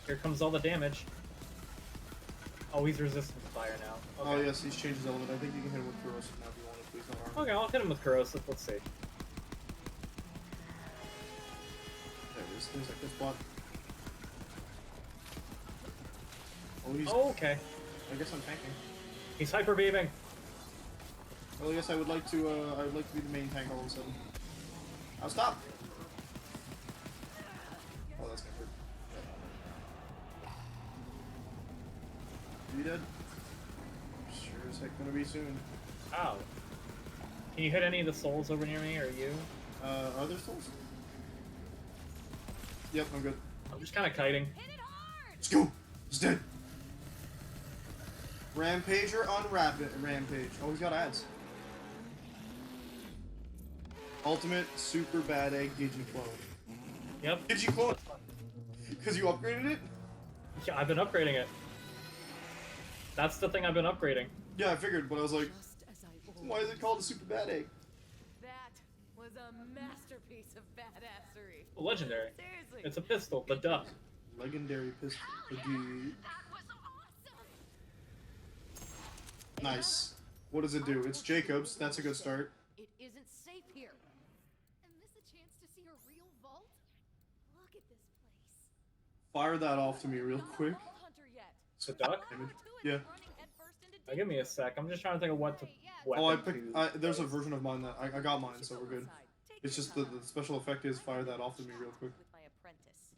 Here comes all the damage. Oh, he's resistant to fire now. Okay. Oh yes, he's changed his element. I think you can hit him with corrosive now if you want to, please, not armor. Okay, I'll hit him with corrosive. Let's see. There it is. There's like this spot. Oh, he's. Oh, okay. I guess I'm tanking. He's hyper beaming. Well, I guess I would like to. I would like to be the main tank all of a sudden. I'll stop. Oh, that's gonna hurt. Are you dead? Sure as heck gonna be soon. Ow. Can you hit any of the souls over near me, or you? Are there souls? Yep, I'm good. I'm just kind of kiting. Hit it hard. Let's go! He's dead! Rampager on Rampage. Oh, he's got ads. Ultimate Super Bad Egg Digiclone. Yep. Digiclone? That's fine. Because you upgraded it? Yeah, I've been upgrading it. That's the thing I've been upgrading. Yeah, I figured, but I was like, Just as I why is it called a super bad egg? That was a masterpiece of badassery. Legendary. Seriously. It's a pistol, the duck. Legendary pistol. Indeed. That was awesome. Nice. What does it do? It's Jacob's. That's a good start. It isn't safe here. Am this a chance to see a real vault? Look at this place. Fire that off to me real I'm not a quick. vault hunter yet. The duck? Image. To it, Yeah. running headfirst into Give me a danger. sec. I'm just trying to think of what to. Oh, I weapon picked. to There's a place. version of mine that I got mine, so we're good. Take It's your just the time. special effect is fire that off to me real quick. With my apprentice.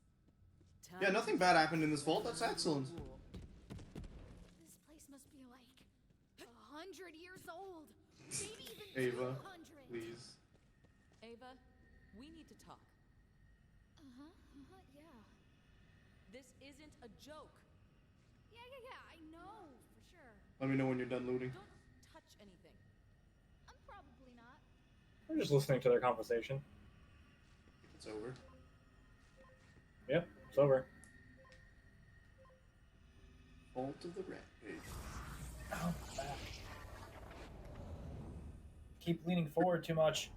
Yeah, nothing bad happened in this vault. That's excellent. This place must be like 100 years old. Maybe even Ava, 200. please. Ava, we need to talk. Yeah. This isn't a joke. Yeah, I know, for sure. Let me know when you're done looting. Don't touch anything. I'm probably not. I'm just listening to their conversation. It's over. Yep, it's over. Vault of the Rampage. Oh, back. Keep leaning forward too much.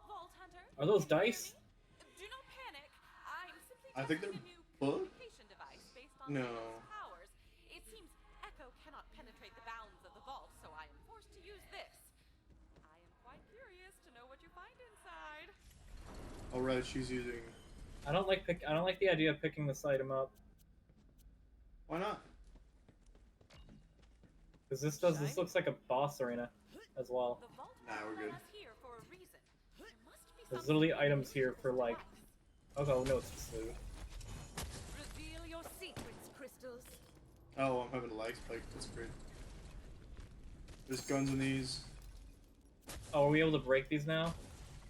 Vault Hunter? Are those Can you hear dice? me? Do not panic. I'm simply I think testing they're a new bugs? communication device based on No. Mayo's powers. It seems Echo cannot penetrate the bounds of the vault, so I am forced to use this. I am quite curious to know what you find inside. Alright, she's using. I don't like the idea of picking this item up. Why not? Because this looks like a boss arena as well. The vault Nah, we're brought good. us here for a reason. There must be There's something literally more items here for like us. oh no, it's a sleeve. Reveal your secrets, crystals. Oh, I'm having a lag spike. That's great. There's guns in these. Oh, are we able to break these now?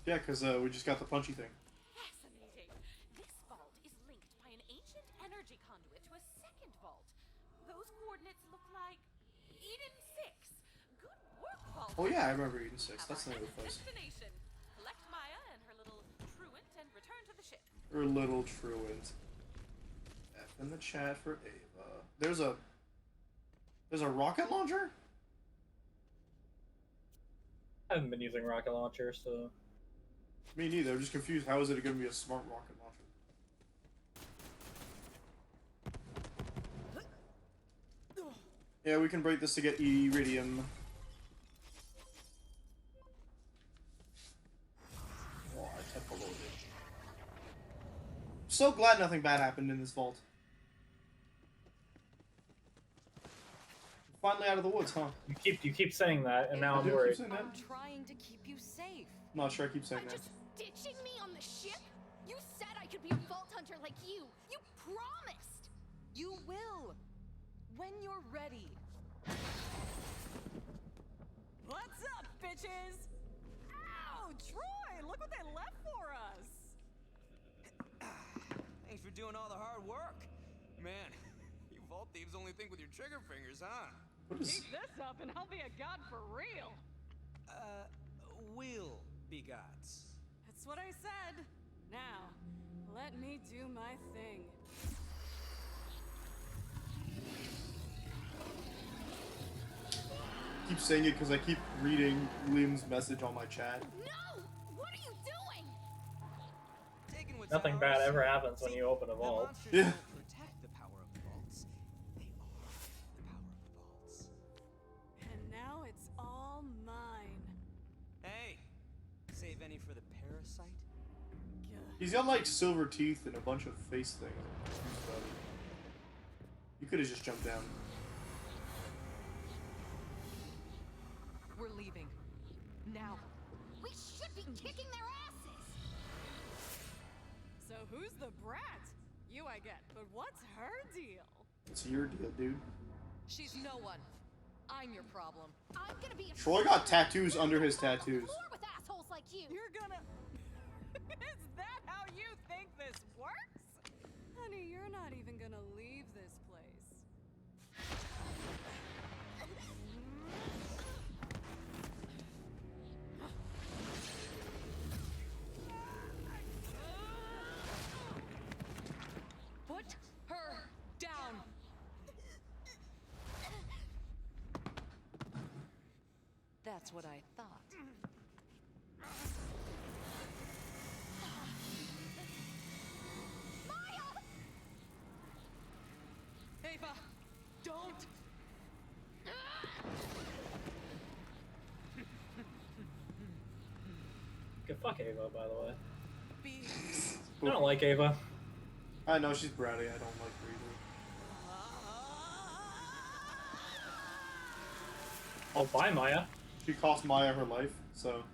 Yeah, because we just got the punchy thing. Fascinating. This vault is linked by an ancient energy conduit to a second vault. Those coordinates look like Eden 6. Good work, Vault. Oh yeah, I remember Eden 6. That's the Our name of the next place. destination. Collect Maya and her little truant and return to the ship. Her little truant. F in the chat for Ava. There's a rocket launcher? I haven't been using rocket launcher, so Me neither. I'm just confused. How is it going to be a smart rocket launcher? Yeah, we can break this to get iridium. Oh, I temple loaded. So glad nothing bad happened in this vault. Finally out of the woods, huh? you keep saying that, and now I I'm do keep worried. saying that. I'm trying to keep you safe. I'm not sure I keep saying By that. just ditching me on the ship? You said I could be a vault hunter like you. You promised. You will. When you're ready. What's up, bitches? Ow, Troy! Look what they left for us. Thanks for doing all the hard work. Man, you vault thieves only think with your trigger fingers, huh? What is... Keep this up and I'll be a god for real. Will be gods. That's what I said. Now, let me do my thing. I keep saying it because I keep reading Liam's message on my chat. No! What are you doing? Taking what's Nothing ours. bad ever happens when See, you open a the vault. monsters Yeah. don't protect the power of the vaults. They are the power of the vaults. And now it's all mine. Hey, save any for the parasite? He's got like silver teeth and a bunch of face things. I'm confused about it. You could have just jumped down. We're leaving. Now. We should be kicking their asses. So who's the brat? You I get, but what's her deal? It's your deal, dude. She's no one. I'm your problem. I'm gonna be a Troy got tattoos under his tattoos. War with assholes like you. You're gonna... Is that how you think this works? Honey, you're not even gonna leave this place. Put her down. That's what I thought. Ava, don't! Good fuck Ava, by the way. Be... I don't like Ava. I know she's bratty. I don't like her either. Oh, bye, Maya. She cost Maya her life, so.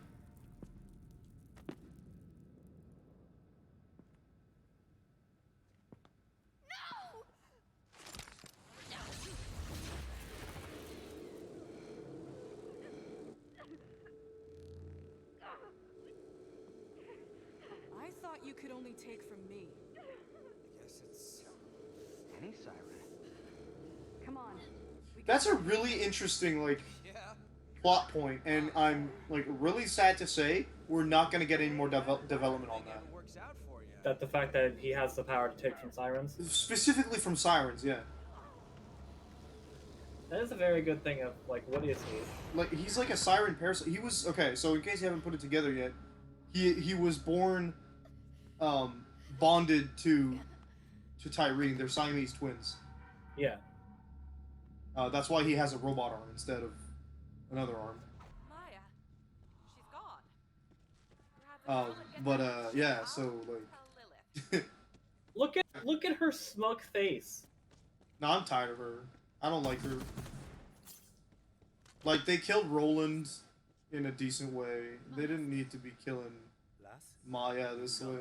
I thought you could only take from me. I guess it's any siren. Come on. That's a really interesting, like, Yeah. plot point, and I'm, like, really sad to say we're not gonna get any more development on that. It works out for you. That the fact that he has the power to take from sirens. Specifically from sirens, yeah. That is a very good thing of, like, what is he? Like, he's like a siren parasite. He was, okay, so in case you haven't put it together yet, he was born, bonded to Tyrene. They're Siamese twins. Yeah. That's why he has a robot arm instead of another arm. Maya, she's gone. Perhaps Yeah, so, like... Lilith. Look at her smug face. No, I'm tired of her. I don't like her. Like, they killed Roland in a decent way. They didn't need to be killing Maya this way.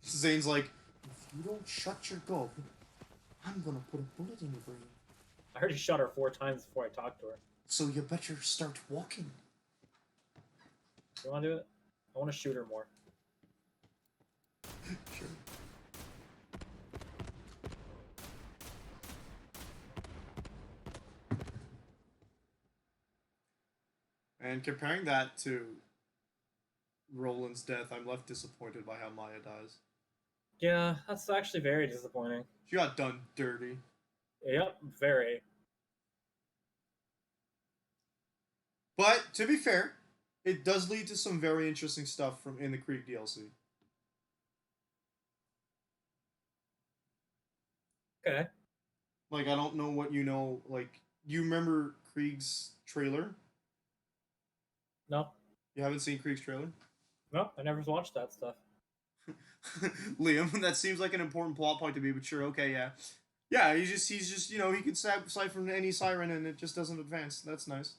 Zane's like, if you don't shut your gob, I'm gonna put a bullet in your brain. I heard he shot her 4 times before I talked to her. So you better start walking. You wanna do it? I wanna shoot her more. Sure. And comparing that to Roland's death, I'm left disappointed by how Maya dies. Yeah, that's actually very disappointing. She got done dirty. Yep, very. But to be fair, it does lead to some very interesting stuff from in the Krieg DLC. Okay. Like, I don't know what you know. Like, you remember Krieg's trailer? No. You haven't seen Krieg's trailer? No, I never watched that stuff. Liam, that seems like an important plot point to me, but sure, okay, yeah. Yeah, he's just you know, he could siphon any siren and it just doesn't advance. That's nice.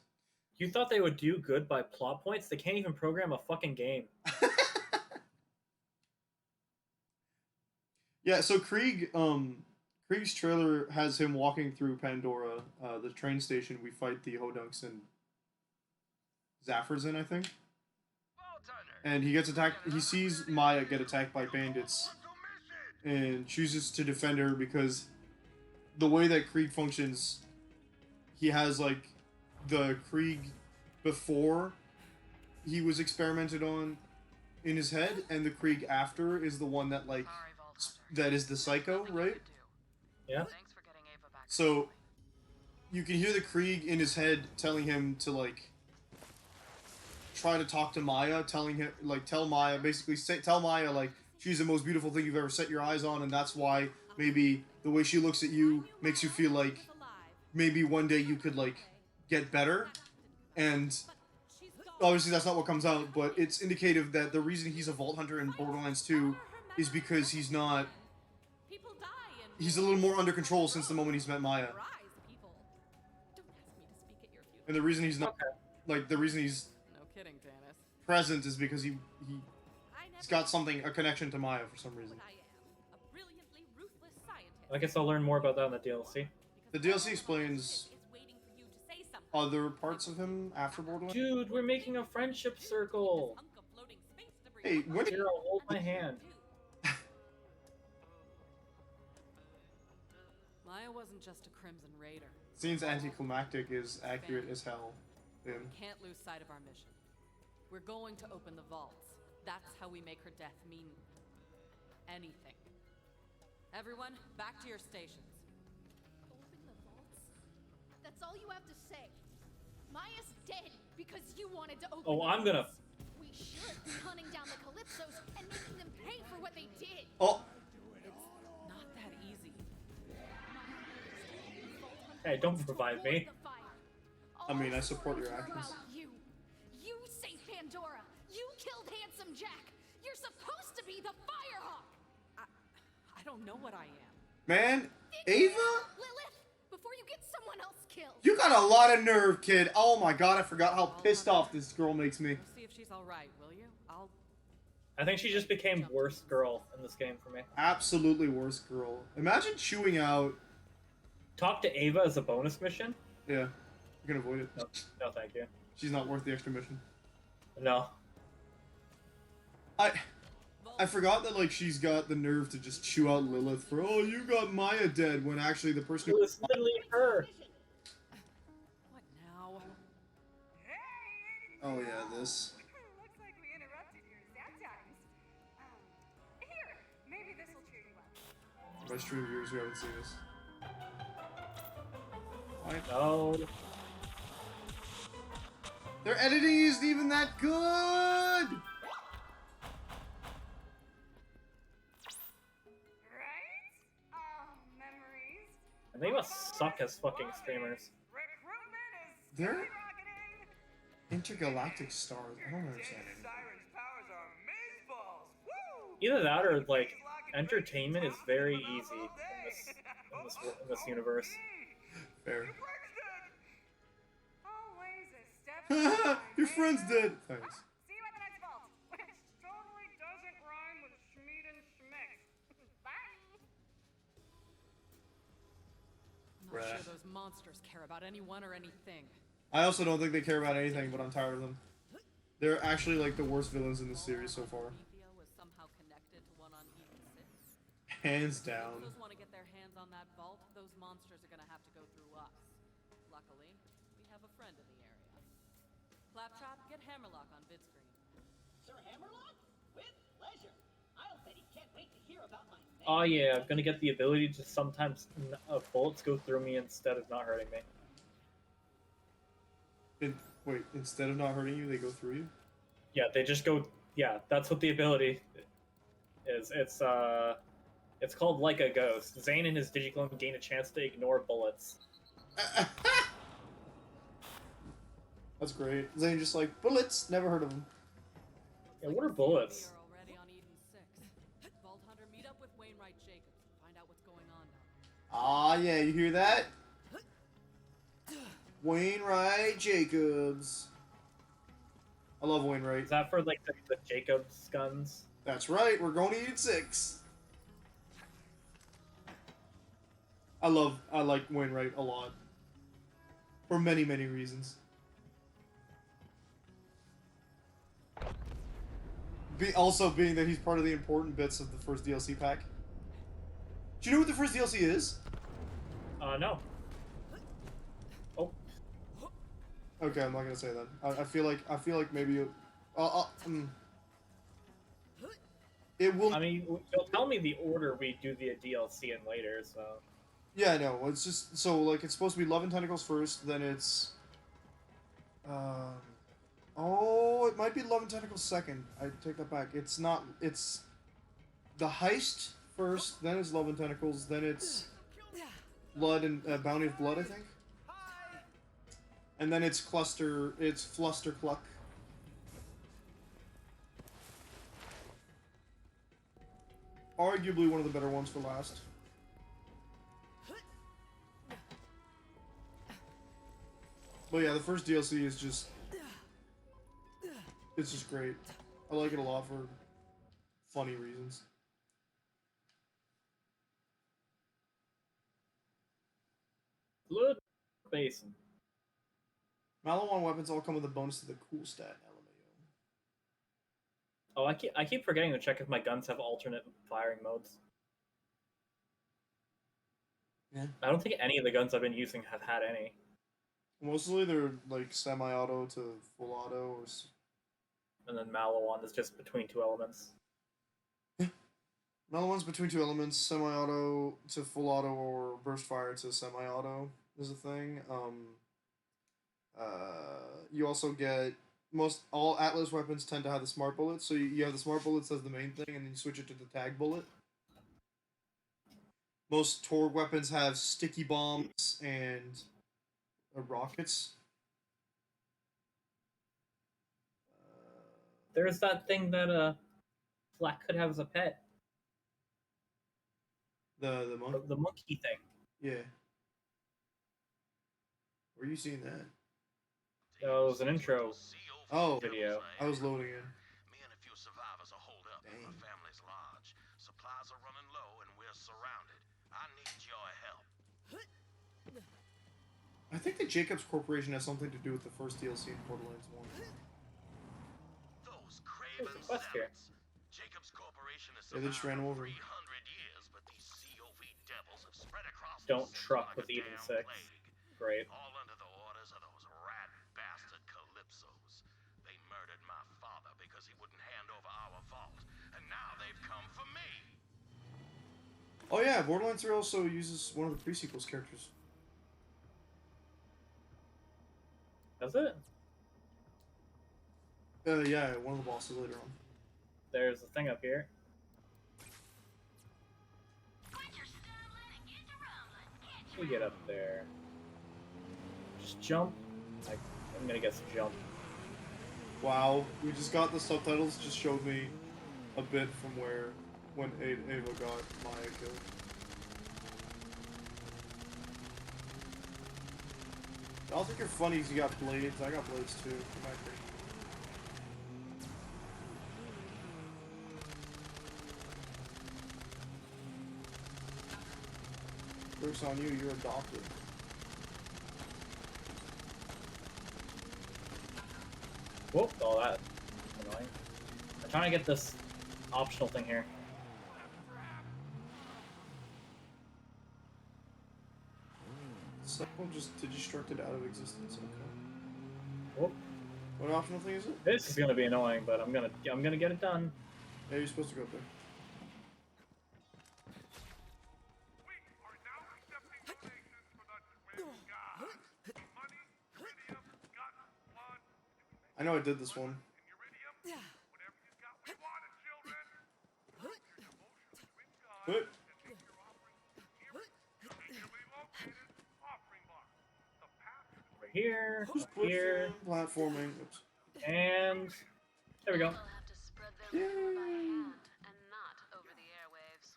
You thought they would do good by plot points? They can't even program a fucking game. Yeah, so Krieg's trailer has him walking through Pandora, the train station we fight the Hodunks and Zaffers in, I think. And he gets attacked. He sees Maya get attacked by bandits and chooses to defend her because the way that Krieg functions, he has, like, the Krieg before he was experimented on in his head, and the Krieg after is the one that, like, that is the psycho, right? Yeah. So, you can hear the Krieg in his head telling him to, like, try to talk to Maya, telling him, like, tell Maya, basically tell Maya, like, she's the most beautiful thing you've ever set your eyes on, and that's why maybe the way she looks at you makes you feel like maybe one day you could, like, get better. And obviously that's not what comes out, but it's indicative that the reason he's a Vault Hunter in Borderlands 2 is because he's not... He's a little more under control since the moment he's met Maya. And the reason he's not... Like, the reason he's present is because he's got something, a connection to Maya for some reason. I guess I'll learn more about that in the DLC. The DLC explains other parts of him after Borderlands. Dude, we're making a friendship circle! Hey, when... Here, I'll hold my hand. Maya wasn't just a Crimson Raider. Seems anticlimactic is accurate as hell. We can't lose sight of our mission. We're going to open the vaults. That's how we make her death mean anything. Everyone, back to your stations. Open the vaults? That's all you have to say. Maya's dead because you wanted to open. Oh, the I'm gonna. gates. We should be hunting down the Calypsos and making them pay for what they did. Oh, It's not that easy. Hey, don't revive me. I mean, I support your actions. You saved Pandora. You killed Handsome Jack. You're supposed to be the Firehawk. I don't know what I am. man, Ava? Lilith, before you get someone else killed. You got a lot of nerve, kid. Oh my god, I forgot how pissed off this girl makes me. Go see if she's all right, will you? I think she just became worst girl in this game for me. Absolutely worst girl. Imagine chewing out. Talk to Ava as a bonus mission? Yeah, you can avoid it. No, thank you. She's not worth the extra mission. No. I forgot that, like, she's got the nerve to just chew out Lilith for, oh, you got Maya dead, when actually the person It who... was literally her. What now? Oh yeah, this. Looks like we interrupted your sad times. Here, maybe this will cheer you up. My stream viewers who haven't seen this. Why? No. Their editing isn't even that good! Right? Oh, memories. And they must suck as fucking streamers. Recruitment is They're skyrocketing. intergalactic stars. I don't understand James it. Siren's powers are amazeballs. Woo! Either that or, like, entertainment is very easy in this universe. Fair. Always a step behind, Your friend's eh? dead. Thanks. See you at the next vault. Which totally doesn't rhyme with Schmeed and Schmix. Bye. I'm not Bruh. sure those monsters care about anyone or anything. I also don't think they care about anything, but I'm tired of them. They're actually like the worst villains in the series so far. Ethiopia was somehow connected to one on Eden 6. Hands If down. those want to get their hands on that vault, those monsters are gonna have to go through us. Luckily, we have a friend in the area. Claptrap, get Hammerlock on vid screen. Sir Hammerlock? With pleasure. I'll bet he can't wait to hear about my Oh yeah, I'm gonna get the ability to sometimes bullets go through me instead of not hurting me. Wait, instead of not hurting you, they go through you? Yeah, they just go. Yeah, that's what the ability is. It's called Like a Ghost. Zane and his Digiclone gain a chance to ignore bullets. That's great. Zane just like, bullets, never heard of them. Yeah, what are bullets? We are already on Eden 6. Vault Hunter, meet up with Wainwright Jacobs and find out what's going on now. Ah, yeah, you hear that? Wainwright Jacobs. I love Wainwright. Is that for like the Jacobs guns? That's right, we're going to Eden 6. I like Wainwright a lot. For many, many reasons. Also being that he's part of the important bits of the first DLC pack. Do you know what the first DLC is? No. Oh, Okay, I'm not gonna say that. I feel like maybe you. It will. I mean, you'll tell me the order we do the DLC in later, so. Yeah, I know. It's just so like it's supposed to be Love and Tentacles first, then it's. Oh, it might be Love and Tentacles second. I take that back. It's not. It's the heist first, then it's Love and Tentacles, then it's Blood and Bounty of Blood, I think. And then it's Cluster. It's Fluster Cluck. Arguably one of the better ones for last. But yeah, the first DLC is just... It's just great. I like it a lot for funny reasons. Blood Basin. Maliwan weapons all come with a bonus to the cool stat, LMAO. Oh, I keep forgetting to check if my guns have alternate firing modes. Yeah. I don't think any of the guns I've been using have had any. Mostly they're like semi-auto to full auto or... And then Malawan is just between two elements. Maliwan's between two elements, semi-auto to full auto or burst fire to semi-auto is a thing. You also get most all Atlas weapons tend to have the smart bullet, so you have the smart bullets as the main thing, and then you switch it to the tag bullet. Most Torg weapons have sticky bombs and rockets. There's that thing that Flack could have as a pet. The monkey. The monkey thing. Yeah. Where are you seeing that? Oh, it was an intro Oh, video. I was loading in. Me and a few survivors are holed up in my family's lodge. Supplies are running low and we're surrounded. I need your help. I think the Jacobs Corporation has something to do with the first DLC in Borderlands 1. Those craven quest here. zealots. Jacobs Corporation is Yeah, they just ran over. 300 years, but these COV devils have spread across Don't the city truck like with a Eden damn 6. plague. Great. All under the orders of those rat bastard Calypsos. They murdered my father because he wouldn't hand over our vault, and now they've come for me. Oh yeah, Borderlands 3 also uses one of the pre-sequels characters. Does it? Yeah, one of the bosses later on. There's a thing up here. We get up there. Just jump. I'm gonna guess jump. Wow, we just got the subtitles. Just showed me a bit from when Ava got Maya killed. I don't think you're funny because you got blades. I got blades too. Come back here. First on you, you're adopted. Whoop! Oh, that's annoying. I'm trying to get this optional thing here. Someone just destructed out of existence. Okay. Whoop! What optional thing is it? This is gonna be annoying, but I'm gonna get it done. Yeah, you're supposed to go up there. We are now accepting donations for the twin gods. Money, iridium, guts, blood, I know I did this one. iridium. Whatever you got, we want it, children. Your devotion to twin gods What? and make your offering here. Securely located offering box. The path to Over here, Who's up here, platforming? Oops. and there we go. They'll have to spread their lore by hand and not over the airwaves.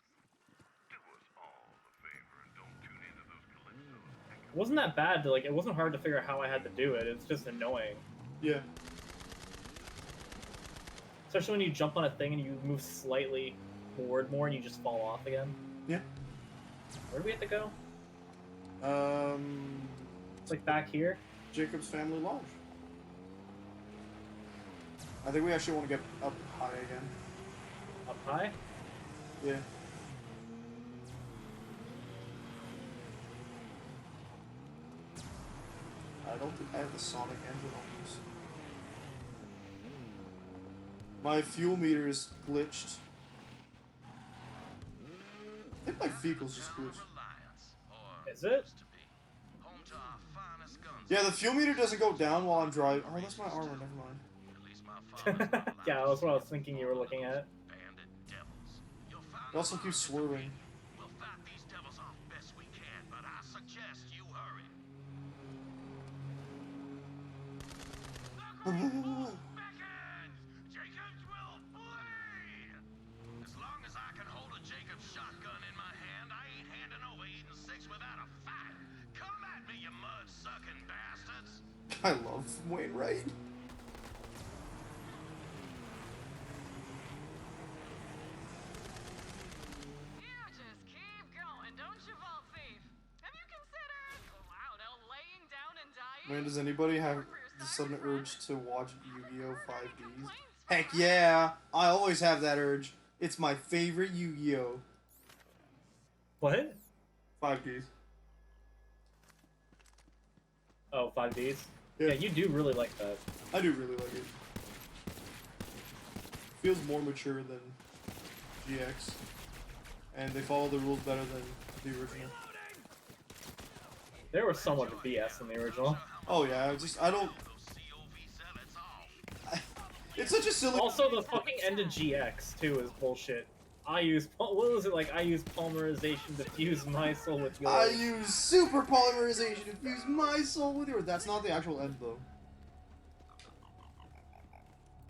do us all a favor and don't tune into those Calypsos. It wasn't that bad. Like, it wasn't hard to figure out how I had to do it. It's just annoying. Yeah. Especially when you jump on a thing and you move slightly forward more and you just fall off again. Yeah. Where do we have to go? It's like back here. Jacob's family lodge. I think we actually want to get up high again. Up high? Yeah. I don't think I have the Sonic engine on this. My fuel meter is glitched. I think my vehicle's just glitched. Is it? Yeah, the fuel meter doesn't go down while I'm driving. Oh, that's my armor, never mind. Yeah, that's what I was thinking you were looking at. It also keeps swerving. We'll fight these devils off best we can, but I suggest you hurry. Jacobs will flee! As long as I can hold a Jacobs shotgun in my hand, I ain't handing over Eden 6 without a fight. Come at me, you mud-sucking bastards! I love Wainwright. You just keep going, don't you, Vault Thief? Have you considered, wow, no, laying down and dying? Man, does anybody have the sudden urge to watch Yu-Gi-Oh! 5Ds? Heck yeah! I always have that urge. It's my favorite Yu-Gi-Oh! What? 5Ds. Oh, 5Ds? Yeah. Yeah, you do really like that. I do really like it. Feels more mature than GX. And they follow the rules better than the original. There was so much BS in the original. Oh yeah, I don't. It's such a silly. Also, the fucking end of GX too is bullshit. What was it like? I use polymerization to fuse my soul with yours. I use super polymerization to fuse my soul with yours. That's not the actual end though.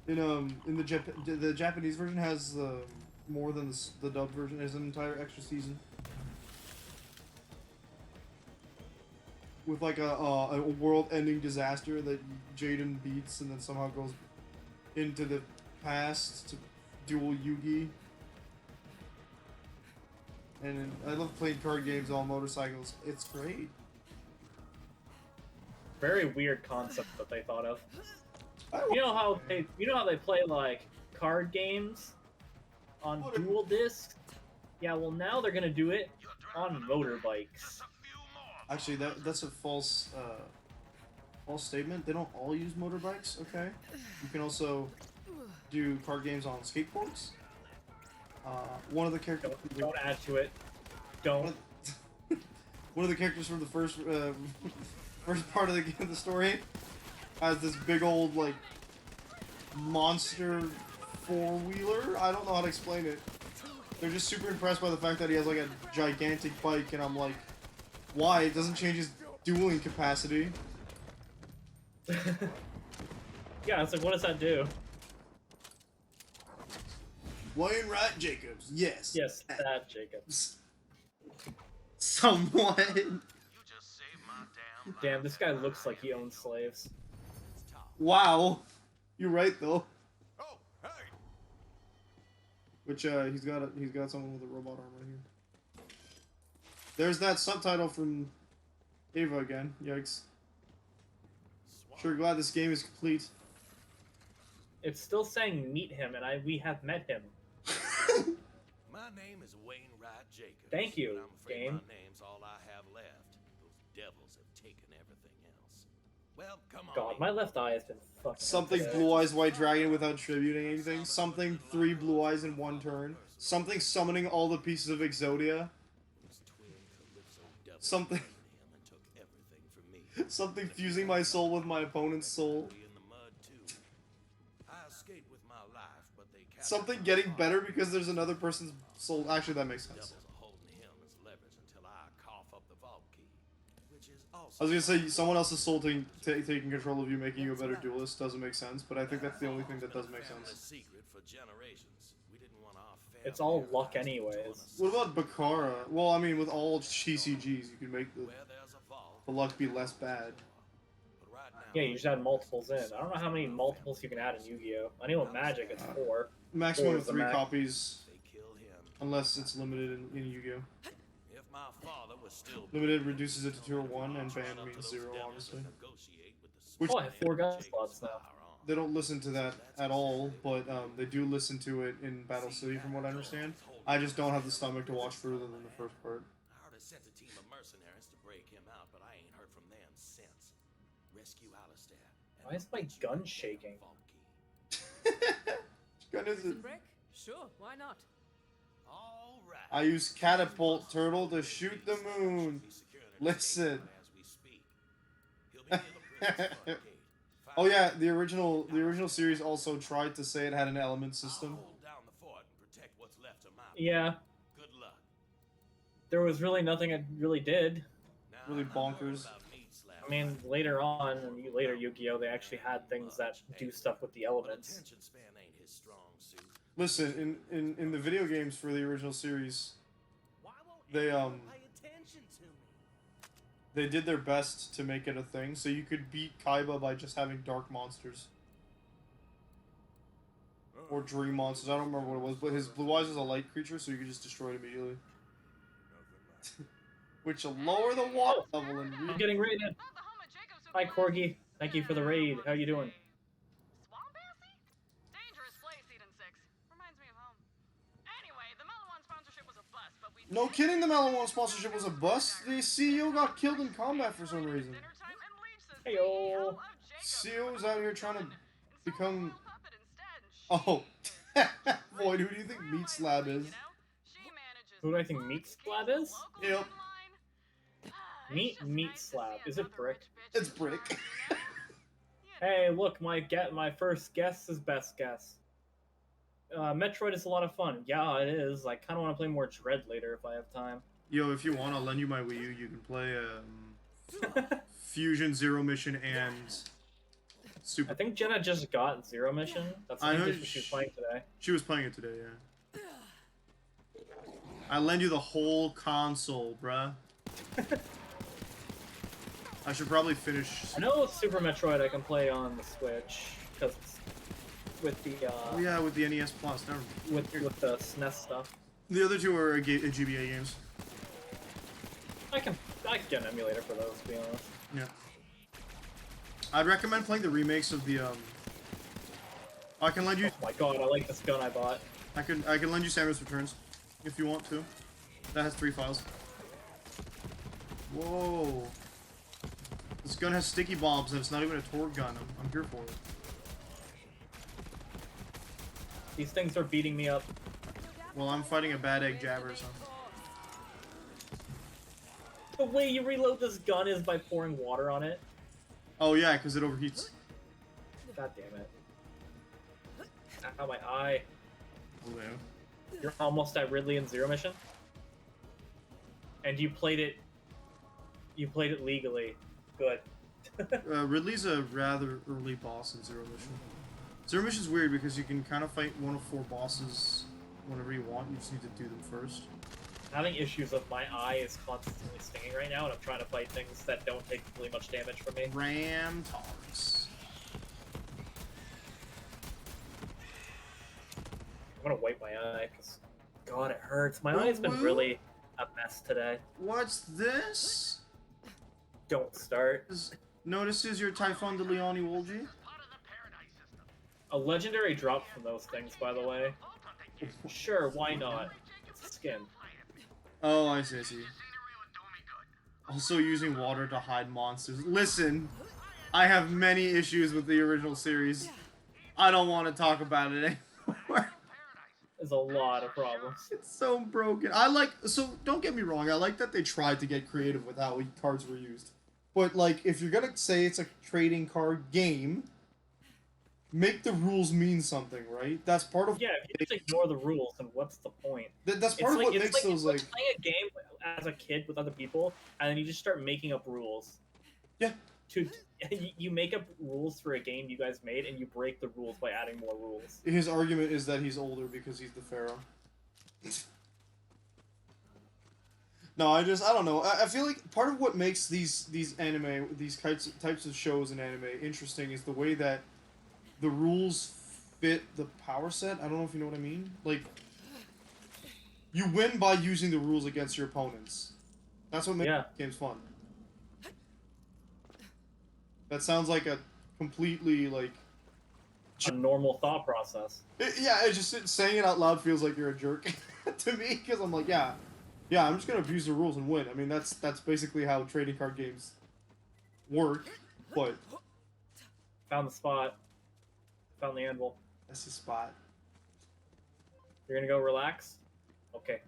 In the Japanese version has more than the dub version. There's an entire extra season with like a world-ending disaster that Jaden beats and then somehow goes into the past to duel Yugi. And I love playing card games on motorcycles. It's great. Very weird concept that they thought of. You know how they play like card games on dual discs? Yeah, well now they're gonna do it on motorbikes. Actually, that's a false statement. They don't all use motorbikes. Okay, you can also do card games on skateboards. One of the characters. Don't add to it. Don't. One of the characters from the first part of the story has this big old like monster four-wheeler. I don't know how to explain it. They're just super impressed by the fact that he has like a gigantic bike, and I'm like, why? It doesn't change his dueling capacity. Yeah, it's like, what does that do? Wayne Wright Jacobs, yes. Yes, that Jacobs. Someone. Damn, this guy looks like he owns slaves. Wow. You're right though. Oh, hey! Which he's got someone with a robot arm right here. There's that subtitle from Ava again. Yikes. Sure glad this game is complete. It's still saying meet him, and we have met him. My name is Wayne Wright Jacobs. Thank you, but I'm afraid game. my name's all I have left. Those devils have taken everything else. Well, come on. God, my left eye has been fucking. Something Blue Eyes White Dragon without tributing anything. Something 3 Blue Eyes in 1 turn. Something summoning all the pieces of Exodia. Something. Something fusing my soul with my opponent's soul. Something getting better because there's another person's soul. Actually, that makes sense. I was gonna say someone else's soul taking control of you, making you a better duelist, doesn't make sense. But I think that's the only thing that does make sense. It's all luck, anyways. What about Bakara? Well, I mean, with all TCGs, you can make the luck be less bad. Yeah, you just add multiples in. I don't know how many multiples you can add in Yu-Gi-Oh! I know in Magic it's 4. Maximum 4 of is the 3 max. copies, unless it's limited in Yu-Gi-Oh! Limited reduces it to 2 or 1, and banned means 0, obviously. Which Oh, I have 4 gun slots now. they don't listen to that at all, but they do listen to it in Battle City, from what I understand. I just don't have the stomach to watch further than the first part. I heard a sent a team of mercenaries to break him out, but I ain't heard from them since. Rescue Alistair. Why is my gun shaking? Gun is it? Brick? Sure, why not? All right. I use Catapult Turtle to shoot the moon. Listen. Oh yeah, the original series also tried to say it had an element system. Yeah. Good luck. There was really nothing it really did. Really bonkers. I mean, later on, in later Yu-Gi-Oh, they actually had things that do stuff with the elements. Attention span ain't his strong suit. Listen, in the video games for the original series, they Pay attention to me. they did their best to make it a thing, so you could beat Kaiba by just having dark monsters. Or dream monsters, I don't remember what it was, but his blue eyes was a light creature, so you could just destroy it immediately. Which will lower the water level and I'm getting raided. Hi, Corgi. Thank you for the raid. How you doing? Swampassy? Dangerous place, Eden 6. Reminds me of home. Anyway, the Mellow One sponsorship was a bust, but we No kidding, the Mellow One sponsorship was a bust. The CEO got killed in combat for some reason. Heyo. CEO was out here trying to become... Oh. Void, who do you think Meat Slab is? Who do I think Meat Slab is? Yep. Meat slab. Is it brick? It's brick. Hey, look, my first guess is best guess. Metroid is a lot of fun. Yeah, it is. I kind of want to play more Dread later if I have time. Yo, if you want, I'll lend you my Wii U. You can play Fusion, Zero Mission, and Super. I think Jenna just got Zero Mission. That's I know what she was playing today. She was playing it today, yeah. I lend you the whole console, bruh. I should probably finish. I know Super Metroid I can play on the Switch because it's with the Oh yeah, with the NES Plus. Never. with the SNES stuff. The other two are GBA games. I can get an emulator for those, to be honest. Yeah. I'd recommend playing the remakes of the I can lend you. Oh my god, I like this gun I bought. I can lend you Samus Returns if you want to. That has 3 files. Whoa. This gun has sticky bombs and it's not even a Torgue gun. I'm here for it. These things are beating me up. Well, I'm fighting a bad egg jabber, so. The way you reload this gun is by pouring water on it. Oh yeah, because it overheats. God damn it. Ow, my eye. Oh yeah. You're almost at Ridley in Zero Mission? And you played it legally. Good. Ridley's a rather early boss in Zero Mission. Zero Mission's weird because you can kind of fight one of 4 bosses whenever you want. You just need to do them first. Having issues with my eye is constantly stinging right now, and I'm trying to fight things that don't take really much damage from me. Ram Tarks. I'm gonna wipe my eye, because God, it hurts. My eye's been really a mess today. What's this? Don't start. Notices your Typhon de Leone Wolgi? A legendary drop from those things, by the way. Sure, why not? It's a skin. Oh, I see, I see. Also using water to hide monsters. Listen, I have many issues with the original series. I don't want to talk about it anymore. There's a lot of problems. It's so broken. So don't get me wrong, I like that they tried to get creative with how cards were used. But, like, if you're gonna say it's a trading card game, make the rules mean something, right? That's part of... Yeah, if you just ignore the rules, then what's the point? That's part of what makes those, like... It's like playing a game as a kid with other people, and then you just start making up rules. Yeah. You make up rules for a game you guys made, and you break the rules by adding more rules. His argument is that he's older because he's the Pharaoh. No, I don't know. I feel like part of what makes these types of shows in anime interesting is the way that the rules fit the power set. I don't know if you know what I mean. Like, you win by using the rules against your opponents. That's what makes games fun. That sounds like a completely, like... A normal thought process. It's just saying it out loud feels like you're a jerk to me, because I'm like, yeah, I'm just gonna abuse the rules and win. I mean, that's basically how trading card games work, but... Found the spot. Found the anvil. That's the spot. You're gonna go relax? Okay.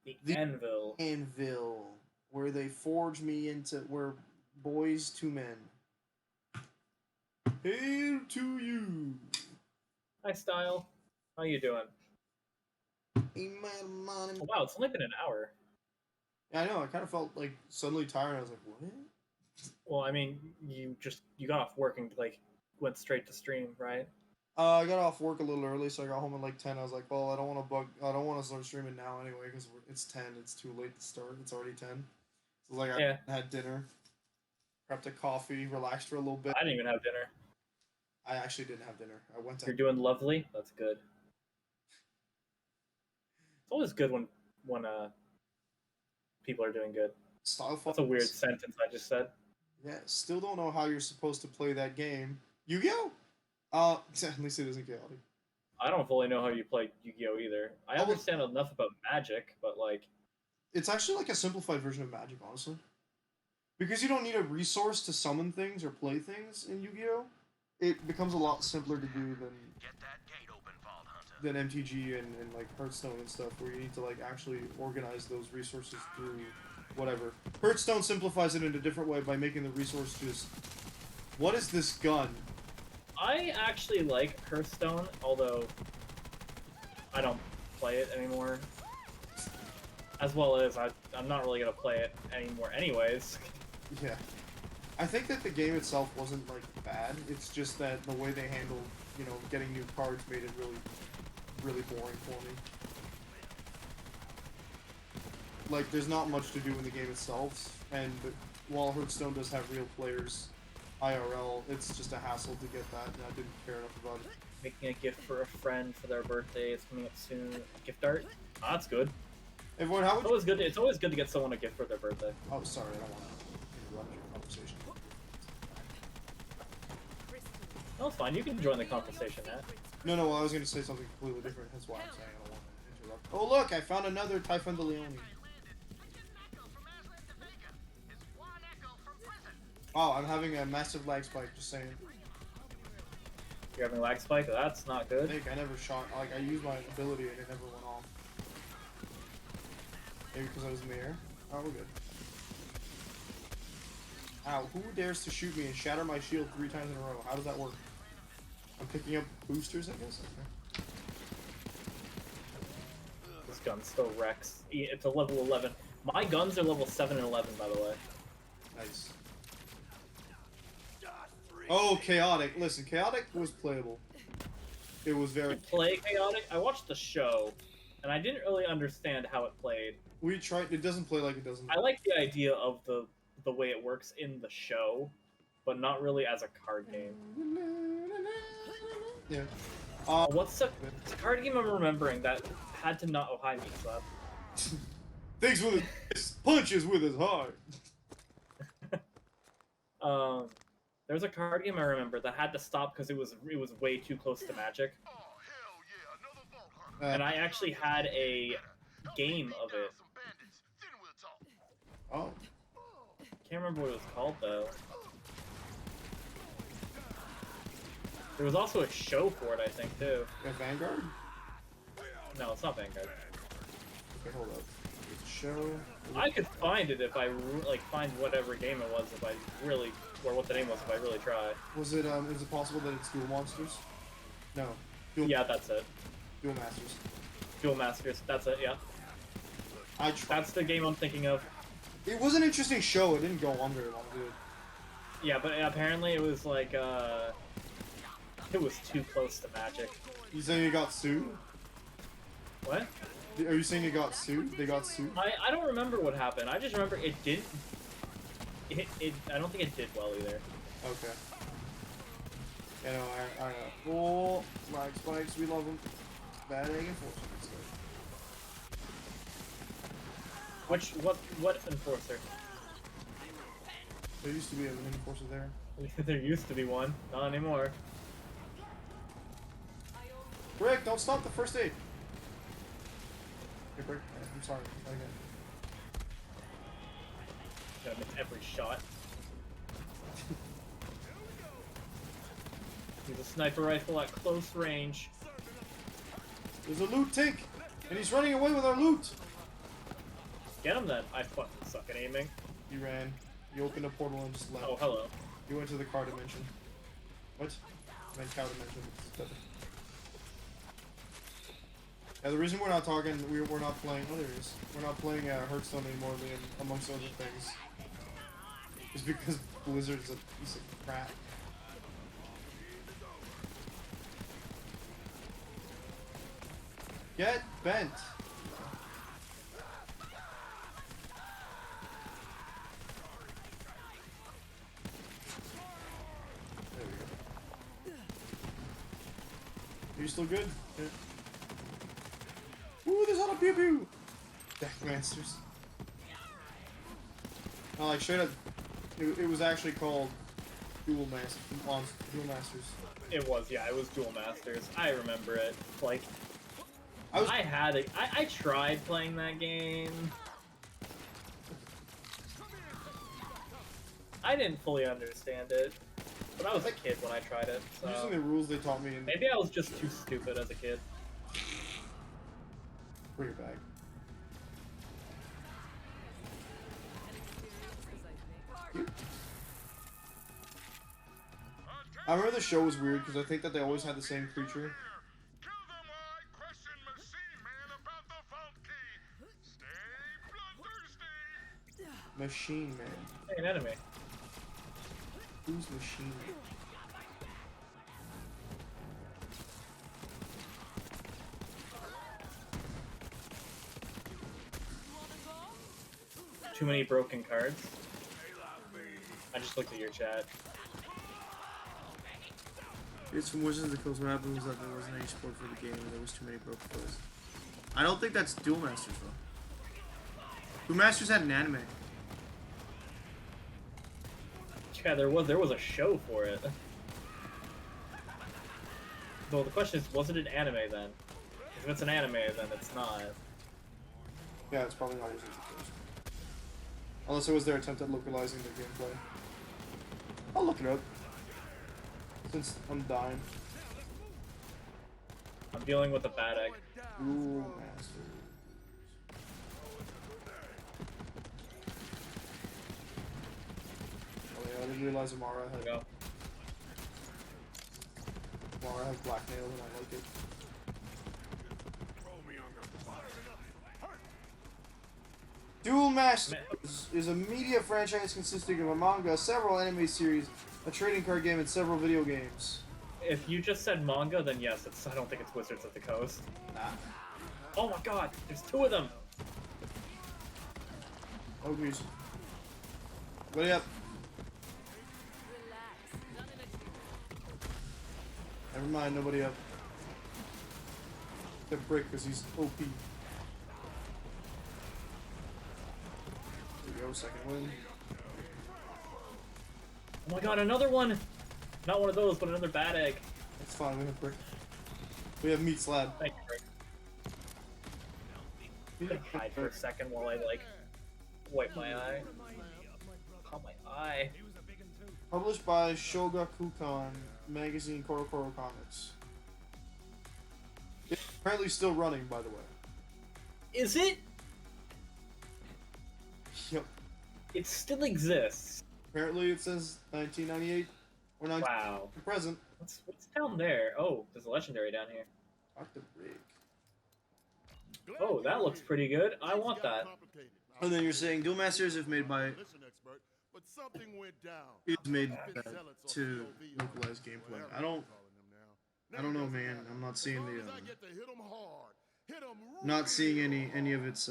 The anvil. Anvil. Where they forge me into... We're boys to men. Hail to you! Hi, Style. How you doing? Oh, wow, it's only been an hour. Yeah, I know. I kind of felt, like, suddenly tired. I was like, what? Well, I mean, you got off work and, like, went straight to stream, right? I got off work a little early, so I got home at like 10. I was like, well, I don't want to start streaming now anyway, because it's 10. It's too late to start. It's already 10. So like, I had dinner, prepped a coffee, relaxed for a little bit. I didn't even have dinner. I actually didn't have dinner. I went to... You're doing lovely? That's good. It's always good when people are doing good. That's a weird sentence I just said. Yeah, still don't know how you're supposed to play that game. Yu-Gi-Oh! At least it isn't chaotic. I don't fully know how you play Yu-Gi-Oh! Either. I understand enough about Magic, but like... It's actually like a simplified version of Magic, honestly. Because you don't need a resource to summon things or play things in Yu-Gi-Oh! It becomes a lot simpler to do than... Get that gate open, Vault Hunter. than MTG and like Hearthstone and stuff, where you need to like actually organize those resources through whatever. Hearthstone simplifies it in a different way by making the resource just. What is this gun? I actually like Hearthstone, although I don't play it anymore. As well as I'm not really gonna play it anymore anyways. Yeah. I think that the game itself wasn't like bad. It's just that the way they handled, you know, getting new cards made it really, really boring for me. Like, there's not much to do in the game itself, and while Hearthstone does have real players, IRL, it's just a hassle to get that, and I didn't care enough about it. Making a gift for a friend for their birthday is coming up soon. Gift art? Oh, that's good. Everyone, how would It's always good. It's always good to get someone a gift for their birthday. Oh, sorry, I don't want to interrupt your conversation. No, it's fine. You can join the conversation, Matt. No, well, I was going to say something completely different. That's why I'm saying I don't want to interrupt. Oh, look, I found another Typhon de Leone. Oh, I'm having a massive lag spike, just saying. You're having lag spike? That's not I good. think I never shot, like, I used my ability and it never went off. Maybe because I was in the air? Oh, we're good. Ow, who dares to shoot me and shatter my shield 3 times in a row? How does that work? I'm picking up boosters, I guess? Okay. This gun still wrecks. It's a level 11. My guns are level 7 and 11, by the way. Nice. Oh, Chaotic. Listen, Chaotic was playable. It was very... Play Chaotic? I watched the show, and I didn't really understand how it played. We tried... It doesn't play like it doesn't... I like the idea of the way it works in the show, but not really as a card game. Yeah. What's the card game I'm remembering that had to not... Oh, hi, Meat Slap. Things with his... Punches with his heart! There's a card game I remember that had to stop because it was way too close to Magic. And I actually had a game of it. Oh. Can't remember what it was called though. There was also a show for it, I think, too. Yeah, Vanguard? No, it's not Vanguard. Okay, hold up. It's a show. I could find it if I like find whatever game it was if I really, or what the name was if I really try. Was it is it possible that it's Duel Monsters? No. Duel Yeah, that's it. Duel Masters. Duel Masters. That's it. Yeah. I tried. That's the game I'm thinking of. It was an interesting show. It didn't go on very long, did it? Yeah, but apparently it was like it was too close to Magic. You saying you got sued? What? Are you saying you got sued? They got sued? I don't remember what happened. I just remember it didn't. I don't think it did well either. Okay. Yeah, no, I know. Full lag spikes, we love them. Bad egg enforcement. What enforcer? There used to be an enforcer there. There used to be one, not anymore. Rick, don't stop the first aid. Hey, Rick, I'm sorry. Try again. Gotta miss every shot. Use a sniper rifle at close range. There's a loot tank, and he's running away with our loot. Get him then. I fucking suck at aiming. He ran. He opened a portal and just left. Oh, hello. He went to the car dimension. What? I meant cow dimension. Yeah, the reason we're not talking, we're not playing. Oh, there he is. We're not playing Hearthstone anymore, amongst other things, is because Blizzard's a piece of crap. Get bent. There we go. Are you still good? Yeah. Ooh, there's a lot of pew pew! Deckmasters. No, like straight up, it was actually called Duel Masters. It was, yeah, it was Duel Masters. I remember it. Like, I tried playing that game. I didn't fully understand it, but I was a kid when I tried it, so... Using the rules they taught me in... Maybe I was just too stupid as a kid. Bring it back. I remember the show was weird because I think that they always had the same creature. Kill them while I question Machine Man about the vault key. Stay bloodthirsty. Machine Man. Hey, an enemy. Who's Machine Man? Too many broken cards. I just looked at your chat. It's from Wizards of the Coast. What happened was that there wasn't any support for the game and there was too many broken cards. I don't think that's Duel Masters though. Duel Masters had an anime. Yeah, there was a show for it. Well, the question is, was it an anime then? If it's an anime, then it's not. Yeah, it's probably not Wizards of the Coast. Unless it was their attempt at localizing their gameplay. I'll look it up. Since I'm dying. I'm dealing with a bad egg. Duel Masters. Oh yeah, I didn't realize Amara had Amara has black nails and I like it. Duel Masters is a media franchise consisting of a manga, several anime series, a trading card game, and several video games. If you just said manga, then yes, I don't think it's Wizards of the Coast. Nah. Oh my god, there's two of them! Oh, geez. Ready up. Never mind, nobody up. Except Brick, because he's OP. There we go, second win. Oh my god, another one! Not one of those, but another bad egg. That's fine, we have Brick. We have Meat Slab. Thank you, Rick. Hide for a second while I, like, wipe my eye. Oh, my eye. Published by Shogakukan magazine, Korokoro Comics. It's apparently still running, by the way. Is it? Yep. It still exists. Apparently it says 1998 or 19 Wow. present. What's down there? Oh, there's a legendary down here. Dr. Brick. Oh, that looks pretty good. I want that. And then you're saying Duel Masters is made by to localize gameplay. I don't know, man. I'm not seeing the not seeing any of its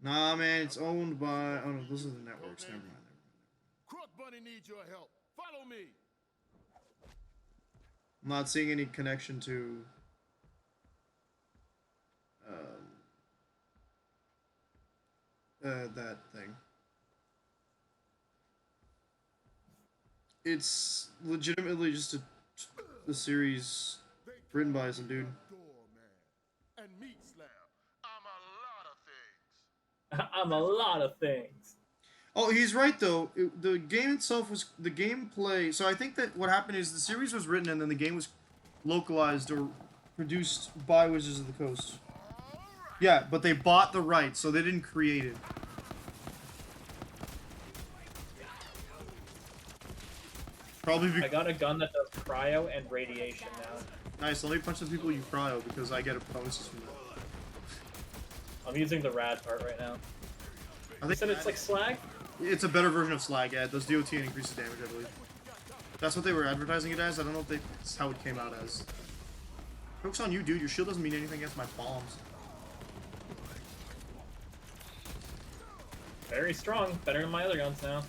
Nah, man, it's owned by oh no, those are the networks. Never mind. Crook Bunny needs your help. Follow me. I'm not seeing any connection to that thing. It's legitimately just a series written by some dude. And Meat Slab. I'm a lot of things. I'm a lot of things. Oh, he's right though. The game itself was the gameplay. So I think that what happened is the series was written and then the game was localized or produced by Wizards of the Coast. Yeah, but they bought the rights, so they didn't create it. Probably I got a gun that does cryo and radiation now. Nice, let me punch the people you cryo because I get bonuses from that. I'm using the rad part right now. I You think said it's like slag? it's a better version of Slag, yeah. It does DOT and increases damage, I believe. That's what they were advertising it as. I don't know if that's how it came out as. Joke's on you, dude. Your shield doesn't mean anything against my bombs. Very strong. Better than my other guns now.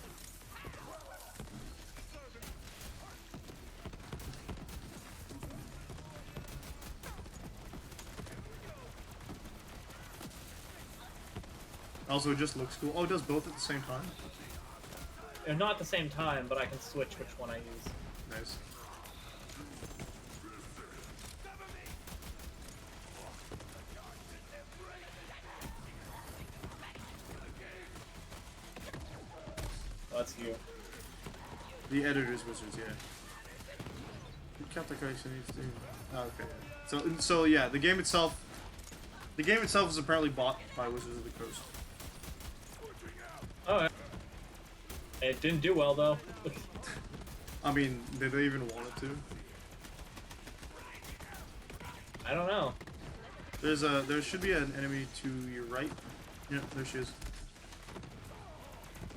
Also, it just looks cool. Oh, it does both at the same time? Not at the same time, but I can switch which one I use. Nice. Oh, that's you. The editor's wizards, yeah. You count the guys who needs to. Oh, okay. So yeah, the game itself is apparently bought by Wizards of the Coast. Oh, yeah. It didn't do well though. I mean, did they even want it to? I don't know. There should be an enemy to your right. Yeah, there she is.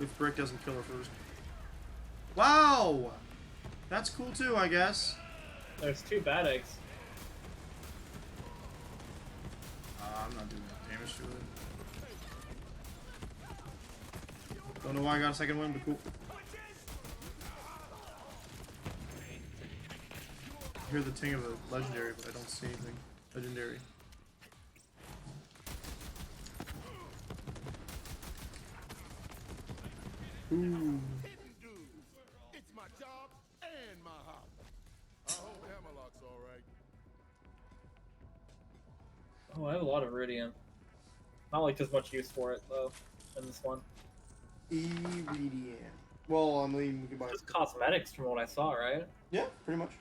If Brick doesn't kill her first. Wow! That's cool too, I guess. There's 2 bad eggs. I'm not doing damage to it. Don't know why I got a second win, but cool. I hear the ting of a legendary, but I don't see anything legendary. Ooh. It's my job and my hobby. I hope Hammerlock's all right. Oh, I have a lot of Iridium. Not like there's much use for it though in this one. Iridium. Well, I mean, you can buy. Just cosmetics from what I saw, right? Yeah, pretty much.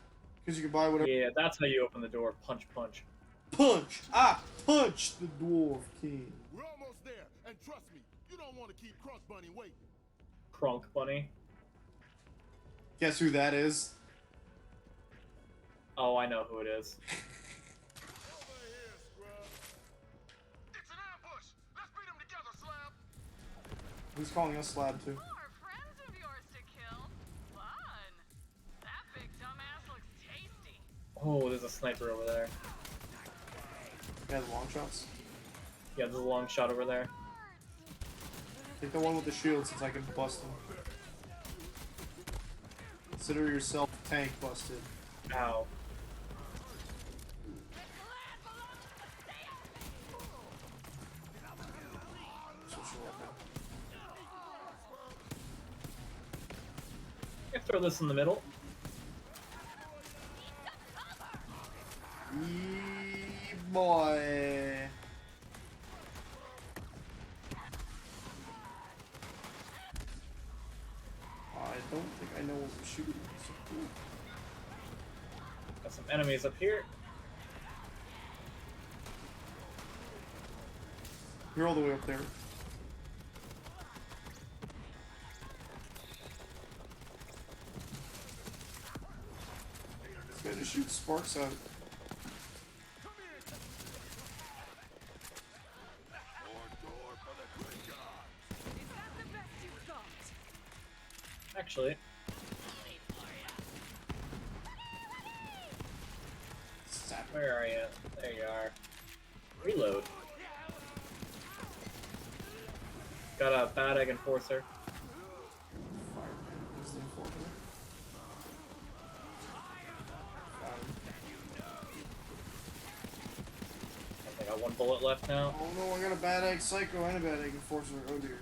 Because you can buy whatever. Yeah, that's how you open the door. Punch, punch. Punch! I punched the Dwarf King. We're almost there, and trust me, you don't want to keep Crunk Bunny waiting. Crunk Bunny. Guess who that is? Oh, I know who it is. Over here, scrub. It's an ambush! Let's beat them together, Slab! He's calling us Slab too. More friends of yours to kill. Fun. That big dumbass looks tasty. Oh, there's a sniper over there. He has long shots. Yeah, there's a long shot over there. Take the one with the shield since I can bust him. Consider yourself tank busted. Ow. I throw this in the middle. Yee boy. I don't think I know what we're shooting. So cool. Got some enemies up here. You're all the way up there. This guy just shoots sparks out. Actually, where are you? There you are. Reload. Got a bad egg enforcer. I think I got 1 bullet left now. Oh no, I got a bad egg psycho and a bad egg enforcer. Oh dear.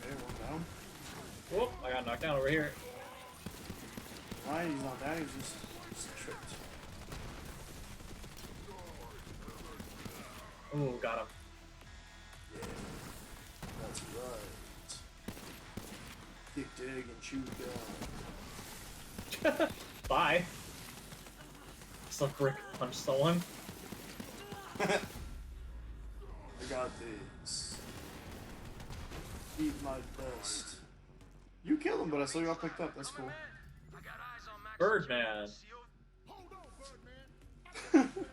Okay, one down. Whoop, I got knocked down over here. Why? He's not down, he's just tripped. Ooh, got him. That's right. Dick dig and chew gum. Bye. Just a brick punch someone. I got this. Eat my dust. You killed him, but I still got picked up. That's cool. Birdman. Hold on, Birdman.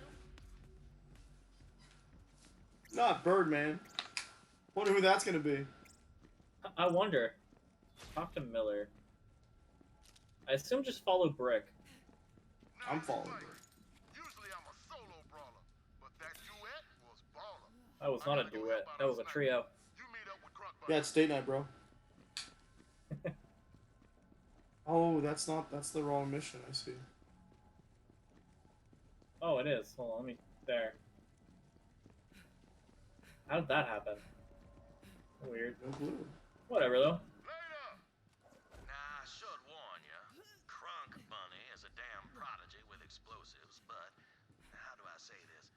Not Birdman. Wonder who that's gonna be. I wonder. Talk to Miller. I assume just follow Brick. I'm following her. Usually I'm a solo brawler, but that duet was baller. That was not a duet. That was a trio. You meet up with Crunk Bunny. Yeah, it's date night, bro. Oh, that's the wrong mission, I see. Oh, it is. Hold on, let me... There. How did that happen? Weird. No clue. Whatever, though. Later! Now, I should warn you. Crunk Bunny is a damn prodigy with explosives, but how do I say this?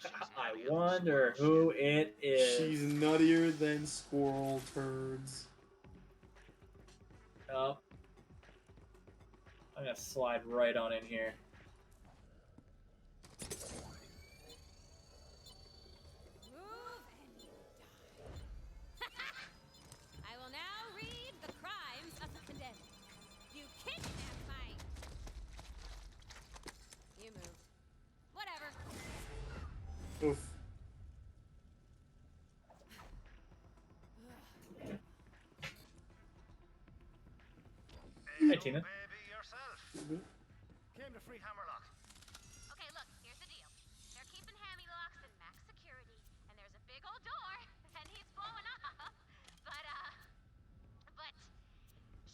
She's I nuttier than wonder squirrel who it is. She's nuttier than squirrel turds. Oh, I'm gonna slide right on in here. Move and you die. I will now read the crimes of the condemned. You kidnapped my... You moved. Whatever. Oof. Hey, Tina. Baby yourself. Came to free Hammerlock. Okay, look, here's the deal. They're keeping Hammy-locks in max security, and there's a big old door, and he's blowing up. But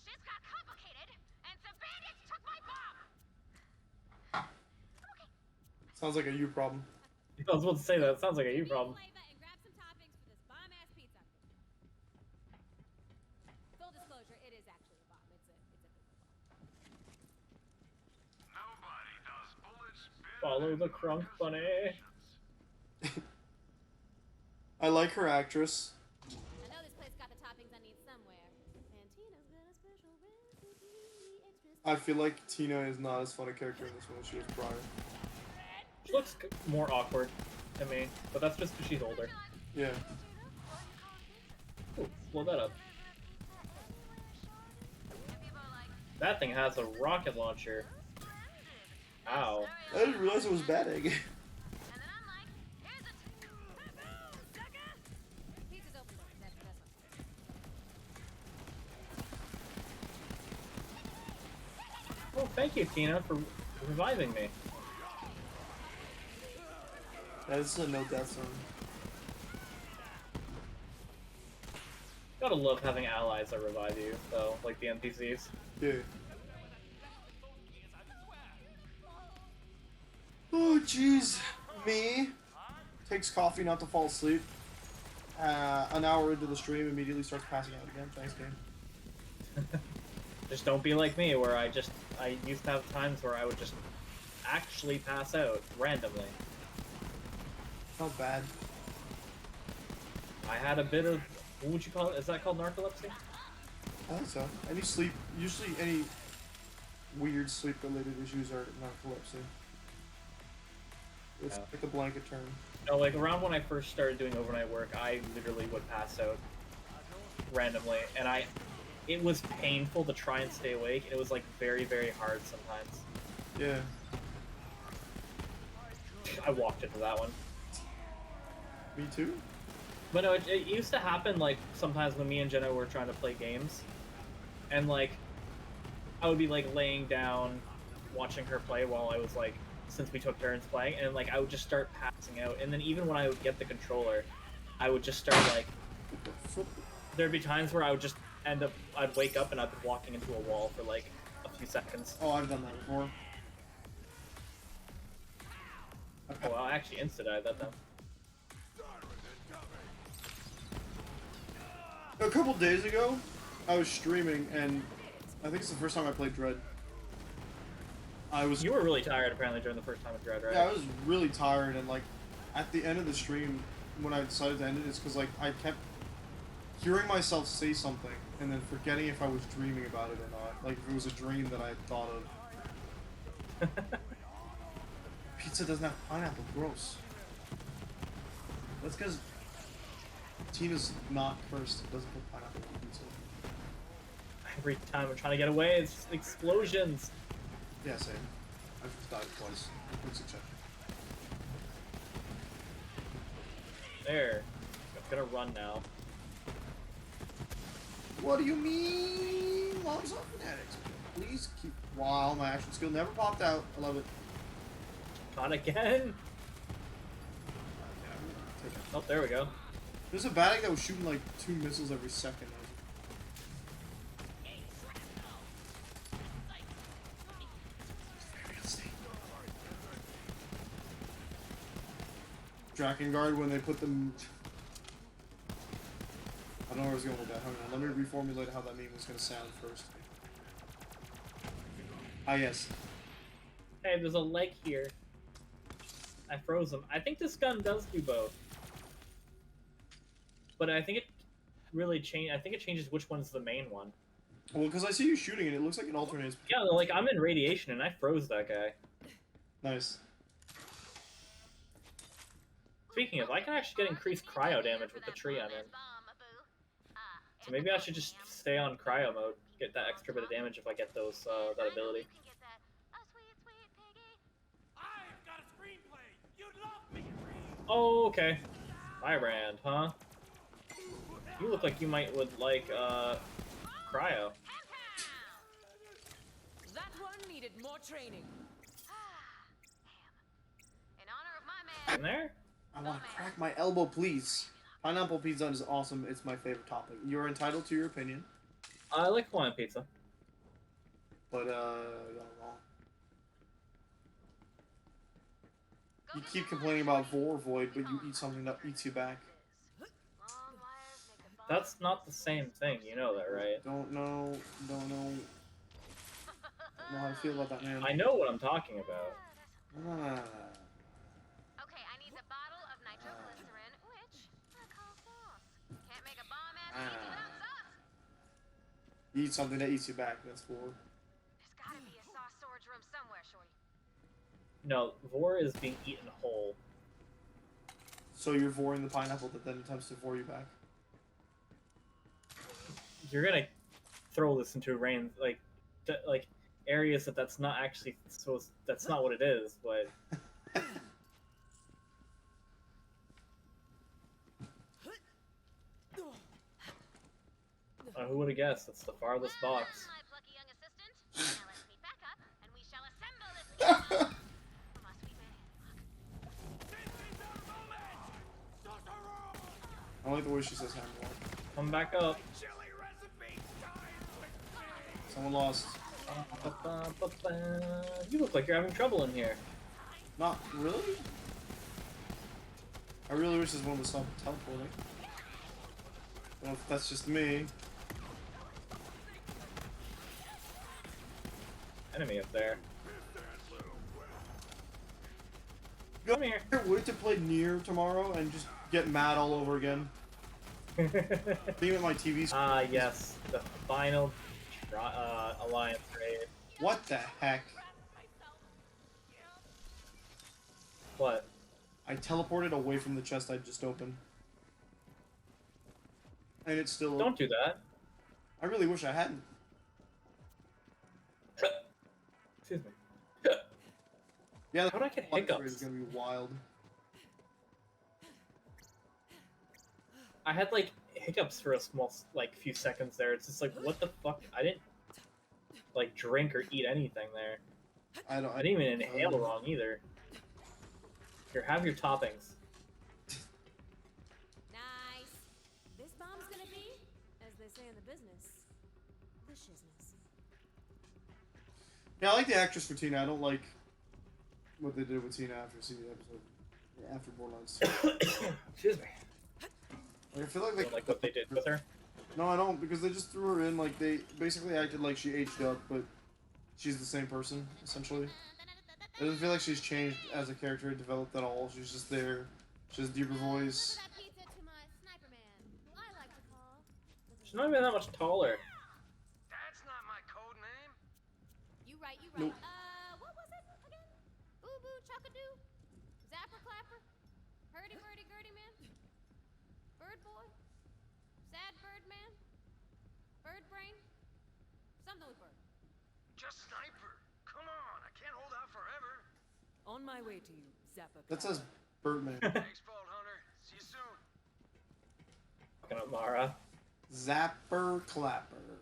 shit's got complicated, and some bandits took my bomb. Okay. Sounds like a you problem. I was about to say that. It sounds like a you problem. Flavor and grab some toppings for this bomb-ass pizza. Full disclosure, it is actually a bomb. It's a big bomb. Nobody does bullets better Follow than the crunk bunny. I like her actress. I know this place got the toppings I need somewhere. And Tina's got a special recipe. Extra I feel like Tina is not as fun a character in this one as she was prior. She looks more awkward to me, but that's just because she's older. Yeah. Ooh, blow that up. That thing has a rocket launcher. Ow. I didn't realize it was bad egg. And then I'm like, here's a sucker! Pizza's open door. That's one. Well, thank you, Tina, for reviving me. Yeah, this is a no death zone. Gotta love having allies that revive you, though, like the NPCs. Yeah. Oh jeez, me takes coffee not to fall asleep. An hour into the stream, immediately starts passing out again. Thanks, game. Just don't be like me, where I used to have times where I would just actually pass out randomly. Not bad. I had a bit of, what would you call it? Is that called narcolepsy? I think so. Any sleep, usually any weird sleep-related issues are narcolepsy. It's Yeah. like a blanket term. No, like around when I first started doing overnight work, I literally would pass out randomly, and it was painful to try and stay awake, and it was like very, very hard sometimes. Yeah. I walked into that one. Me too? But no, it used to happen like sometimes when me and Jenna were trying to play games, and like I would be like laying down watching her play while I was like, since we took turns playing, and like I would just start passing out, and then even when I would get the controller, I would just start like, there'd be times where I would just I'd wake up and I'd be walking into a wall for like a few seconds. Oh, I've done that before. Oh, well, I actually insta-died that time. A couple days ago, I was streaming, and I think it's the first time I played Dread. You were really tired apparently during the first time with Dread, right? Yeah, I was really tired, and like at the end of the stream, when I decided to end it, it's because like I kept hearing myself say something and then forgetting if I was dreaming about it or not. Like if it was a dream that I had thought of. Pizza doesn't have pineapple. Gross. That's because Tina's not cursed. It doesn't put pineapple on pizza. Every time I'm trying to get away, it's explosions. Yeah, same. I've just died twice. Quick succession. There. I'm gonna run now. What do you mean? Logs off fanatics. Please keep. Wow, my action skill never popped out. I love it. Not again. Oh, there we go. There's a bag that was shooting like 2 missiles every second. Drakengard when they put them. I don't know where I was going with that. Hang on, let me reformulate how that meme was going to sound first. Ah, yes. Hey, there's a leg here. I froze him. I think this gun does do both. But I think it really I think it changes which one's the main one. Well, because I see you shooting and it looks like it alternates. Yeah, like I'm in radiation and I froze that guy. Nice. Speaking of, I can actually get increased cryo damage with the tree I'm in. So maybe I should just stay on cryo mode, get that extra bit of damage if I get those that ability. I've got a screenplay. You'd love me, Oh, okay. Firebrand, huh? You look like you would like cryo. That one needed more training. In honor of my man. In there? I want to crack my elbow, please. Pineapple pizza is awesome. It's my favorite topping. You're entitled to your opinion. I like Hawaiian pizza. But, you keep complaining about Vor Void, but you eat something that eats you back. That's not the same thing, you know that, right? Don't know how to feel about that, man. I know what I'm talking about. Ah. Okay, I need the bottle of nitroglycerin, which I call sauce. Can't make a bomb ass without sauce. You eat something that eats you back, that's Vor. There's gotta be a sauce storage room somewhere, shorty. No, Vor is being eaten whole. So you're voring the pineapple that then attempts to vor you back. You're gonna throw this into rain, like areas that's not actually supposed. That's not what it is, but. Who would have guessed? That's the farthest box. My plucky young assistant. Now let's meet back up, and we shall assemble this kingdom. For my sweet man. I like the way she says handle. Come back up. Someone lost. You look like you're having trouble in here. Not really? I really wish this one would stop teleporting. I don't know if that's just me. Enemy up there. Come here. Wait to play Nier tomorrow and just get mad all over again. Being at my TV screen. Ah, yes. The final alliance raid. What the heck? What? I teleported away from the chest I just opened. And it's still... Don't do that. I really wish I hadn't. Excuse me. Yeah, how'd I get the hiccups? is gonna be wild. I had like hiccups for a small, like, few seconds there. It's just like, what the fuck? I didn't like drink or eat anything there. I didn't even inhale wrong either. Here, have your toppings. Nice. This bomb's gonna be, as they say in the business, the shizness. Yeah, I like the actress for Tina. I don't like what they did with Tina after seeing the episode. After Borderlands 2. Excuse me. Like, I feel like they... Don't like what they did with her? No, I don't, because they just threw her in, like, they basically acted like she aged up, but she's the same person, essentially. It doesn't feel like she's changed as a character, developed at all. She's just there. She has a deeper voice. She's not even that much taller. That's not my code name. You right. Nope. What was it again? Boo boo chuckadoo? Zapper clapper? Hurdy burdy gurdy man? Bird boy? Sad bird man? Bird brain? Something with bird. Just sniper. Come on, I can't hold out forever. On my way to you, Zappa. That says Birdman. Thanks, Bolt Hunter. See you soon. Fucking Amara. Zapper Clapper.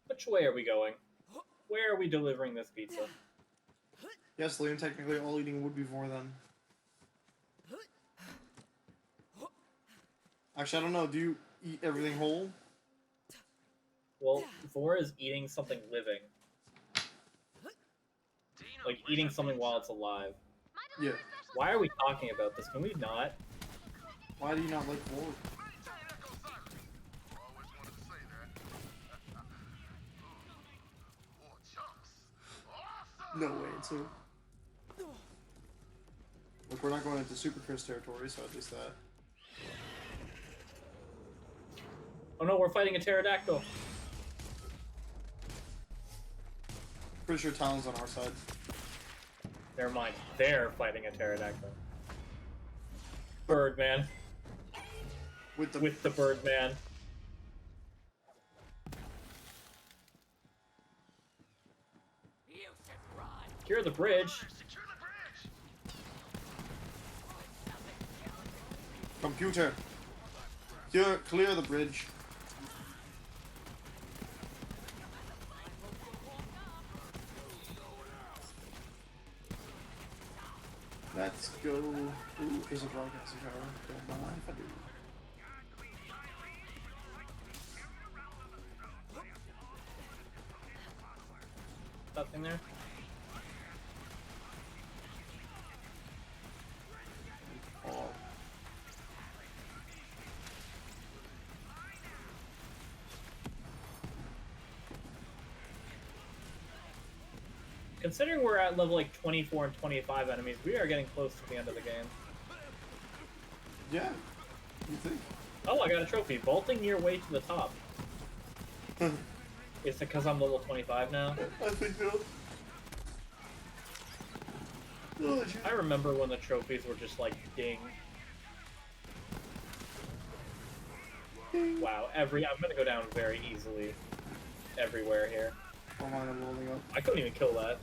Which way are we going? Where are we delivering this pizza? Yes, Liam, technically all eating would be more than. Actually, I don't know. Do you eat everything whole? Well, Vor is eating something living. Like, eating something while it's alive. Yeah. Why are we talking about this? Can we not? Why do you not like Vor? No way, too. Look, we're not going into Super Chris territory, so at least that. Oh no, we're fighting a pterodactyl. Pretty sure Talon's on our side. Never mind. They're fighting a pterodactyl. Birdman. With the Birdman. You should run. Secure the bridge. Secure the bridge! computer. Clear the bridge. Let's go. Ooh, there's a broadcasting tower. Don't mind if I do. Nothing there. Oh. Considering we're at level like 24 and 25 enemies, we are getting close to the end of the game. Yeah. You think? Oh, I got a trophy. Vaulting your way to the top. Is it because I'm level 25 now? I think so. Oh, I remember when the trophies were just like ding. Wow, I'm gonna go down very easily everywhere here. Oh my, I'm loading up. I couldn't even kill that.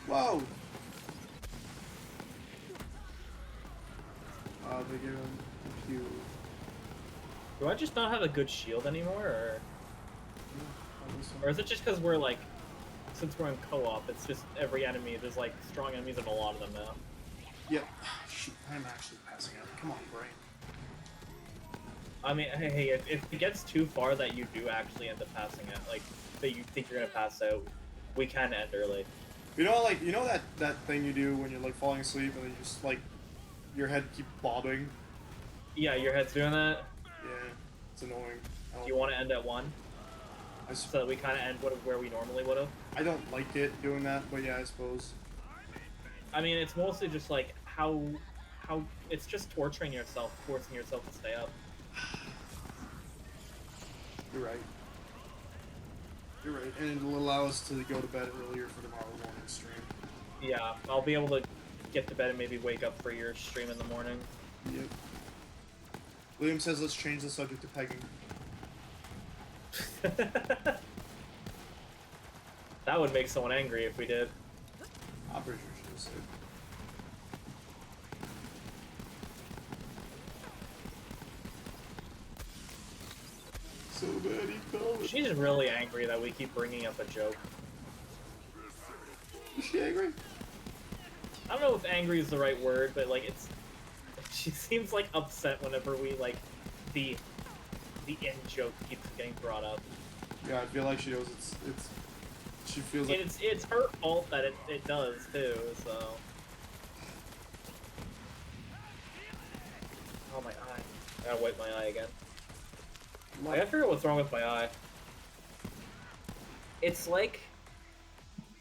Whoa! They give him a few. Do I just not have a good shield anymore, or is it just because we're like, since we're in co-op, it's just every enemy, there's like strong enemies in a lot of them now. Yep. Shoot, I'm actually passing out. Come on, brain. I mean, hey, if it gets too far that you do actually end up passing out, like, that you think you're gonna pass out, we can end early. You know, like, you know that thing you do when you're like falling asleep and then you just like your head keep bobbing. Yeah, your head's doing that. Yeah, it's annoying. Do you want to end at 1? So that we kind of end where we normally would have. I don't like it doing that, but yeah, I suppose. I mean, it's mostly just like how it's just torturing yourself, forcing yourself to stay up. You're right. You're right, and it'll allow us to go to bed earlier for tomorrow morning stream. Yeah, I'll be able to get to bed and maybe wake up for your stream in the morning. Yep. William says let's change the subject to pegging. That would make someone angry if we did. I'm pretty sure she just said. So bad he called it. She's really angry that we keep bringing up a joke. Is she angry? I don't know if angry is the right word, but like she seems like upset whenever we like the in joke keeps getting brought up. Yeah, I feel like she knows it's she feels like it's her fault that it does too, so. Oh, my eye. I gotta wipe my eye again. I gotta figure out what's wrong with my eye. It's like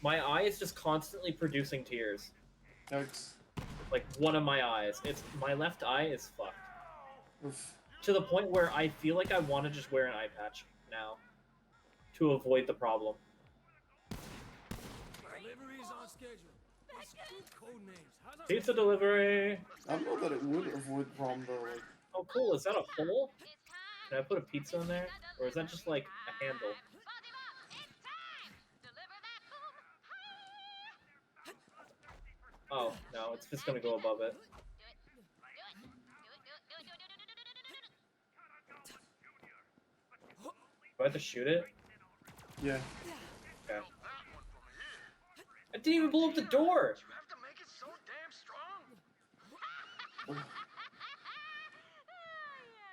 my eye is just constantly producing tears. Yikes. Like one of my eyes. It's my left eye is fucked. Oof. To the point where I feel like I want to just wear an eye patch now to avoid the problem. Delivery's on schedule. What's good code names? How's that? Pizza delivery. I don't know that it would avoid the problem though. Like, Oh, cool. Is that a hole? Can I put a pizza in there? Or is that just like a handle? Oh, no. It's just gonna go above it. Do I have to shoot it? yeah. Okay. I didn't even blow up the door! You have to make it so damn strong.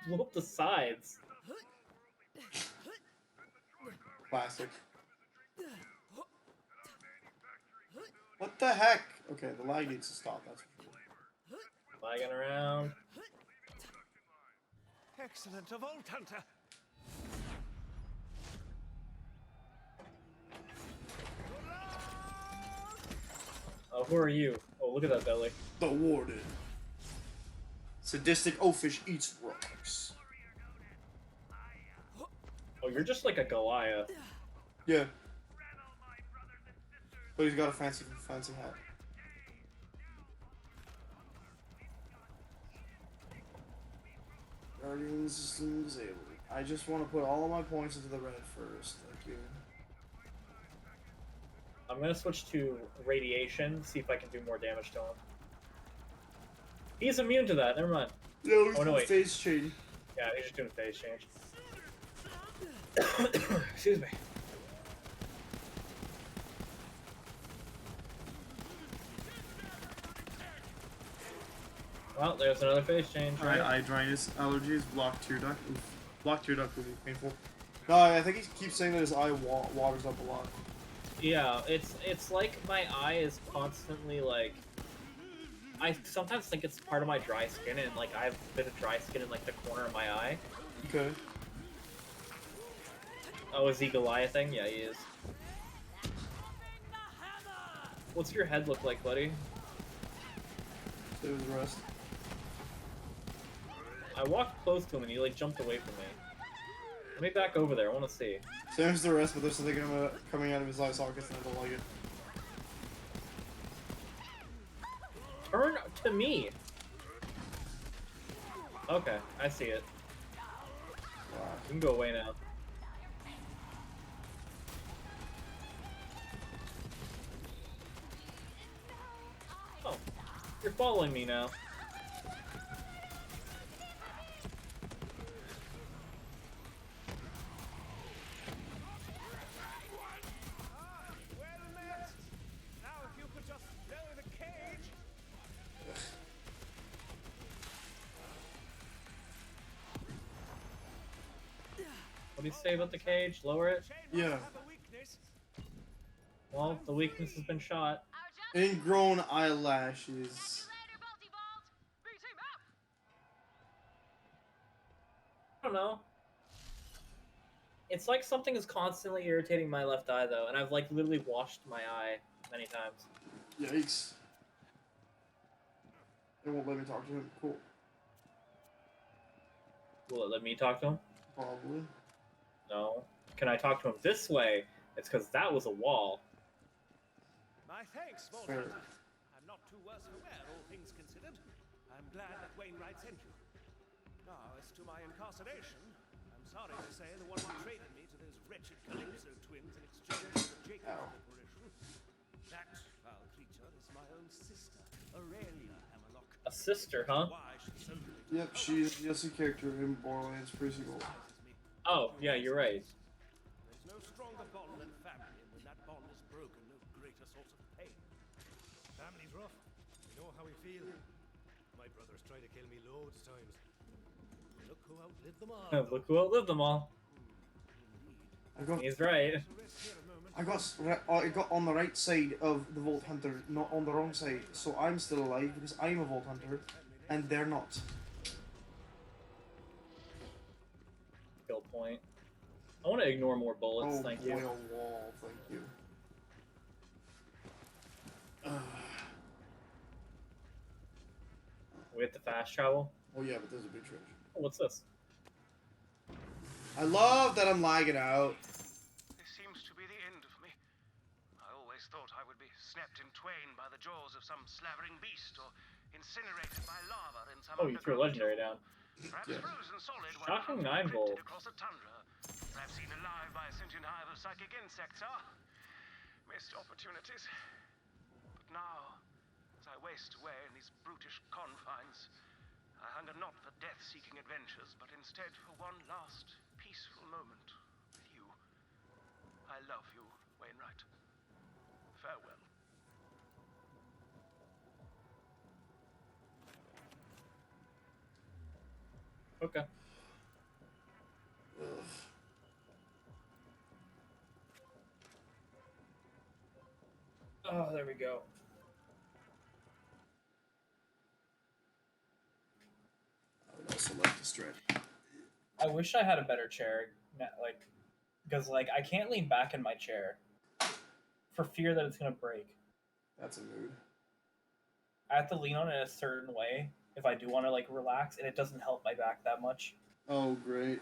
Blow up the sides. Plastic. What the heck? Okay, the lag needs to stop, that's for sure. Lagging around. Excellent, a Vault Hunter. Oh, who are you? Oh, look at that belly. The Warden. Sadistic oafish eats rocks. Oh, you're just like a Goliath. Yeah. But he's got a fancy hat. Guardian system disabled. I just want to put all of my points into the red first. Thank you. I'm gonna switch to radiation, see if I can do more damage to him. He's immune to that, never mind. No, Oh, no, wait. phase change. Yeah, he's just doing phase change. Excuse me. Well, there's another phase change, right? Eye dryness, allergies, blocked tear duct. Oof. Blocked tear duct would be painful. No, I think he keeps saying that his eye waters up a lot. Yeah, it's like my eye is constantly like. I sometimes think it's part of my dry skin, and like I have a bit of dry skin in like the corner of my eye. Okay. Oh, is he Goliathing? Yeah, he is. What's your head look like, buddy? It was rest. I walked close to him and he like jumped away from me. Let me back over there, I want to see. Same as the rest, but there's something coming out of his eye sockets and I don't like it. Turn to me! Okay, I see it. You can go away now. Oh, you're following me now. Well met. Now if you could just lower the cage. What do you say about the cage? Lower it? Yeah. Well, the weakness has been shot. Ingrown eyelashes. I don't know. It's like something is constantly irritating my left eye, though, and I've like literally washed my eye many times. Yikes. They won't let me talk to him. Cool. Will it let me talk to him? Probably. No. Can I talk to him this way? It's because that was a wall. My thanks, Fair. Volta. I'm not too worse for wear, all things considered. I'm glad that Wainwright sent you. Now, as to my incarceration, I'm sorry to say the one who traded me to those wretched Calypso twins in exchange for the Jacob Corporation. That foul creature is my own sister, Aurelia Hammerlock. A sister, huh? Why she so Yep, she's the DLC character in Borderlands Pre-Sequel. Oh, yeah, you're right. There's no stronger bond than family, and when that bond is broken, no greater source of pain. Family's rough. You know how we feel. My brothers tried to kill me loads of times. Look who outlived them all. Look who outlived them all. He's right. I got on the right side of the Vault Hunter, not on the wrong side, so I'm still alive because I'm a Vault Hunter, and they're not. Kill point. I want to ignore more bullets, thank you. Oh, wall, thank you. We have to fast travel. Oh yeah, but there's a big treasure. Oh, what's this? I love that I'm lagging out. This seems to be the end of me. I always thought I would be snapped in twain by the jaws of some slavering beast, or incinerated by lava in some Oh, you threw a legendary down. Perhaps frozen solid Shocking 9 volt. across a tundra. Perhaps seen alive by a sentient hive of psychic insects, huh? Missed opportunities. But now, as I waste away in these brutish confines, I hunger not for death-seeking adventures, but instead for one last peaceful moment with you. I love you, Wainwright. Farewell. Okay. Oh, there we go. I would also like to stretch. I wish I had a better chair, like, because like I can't lean back in my chair for fear that it's gonna break. That's a mood. I have to lean on it a certain way if I do want to like relax, and it doesn't help my back that much. Oh, great.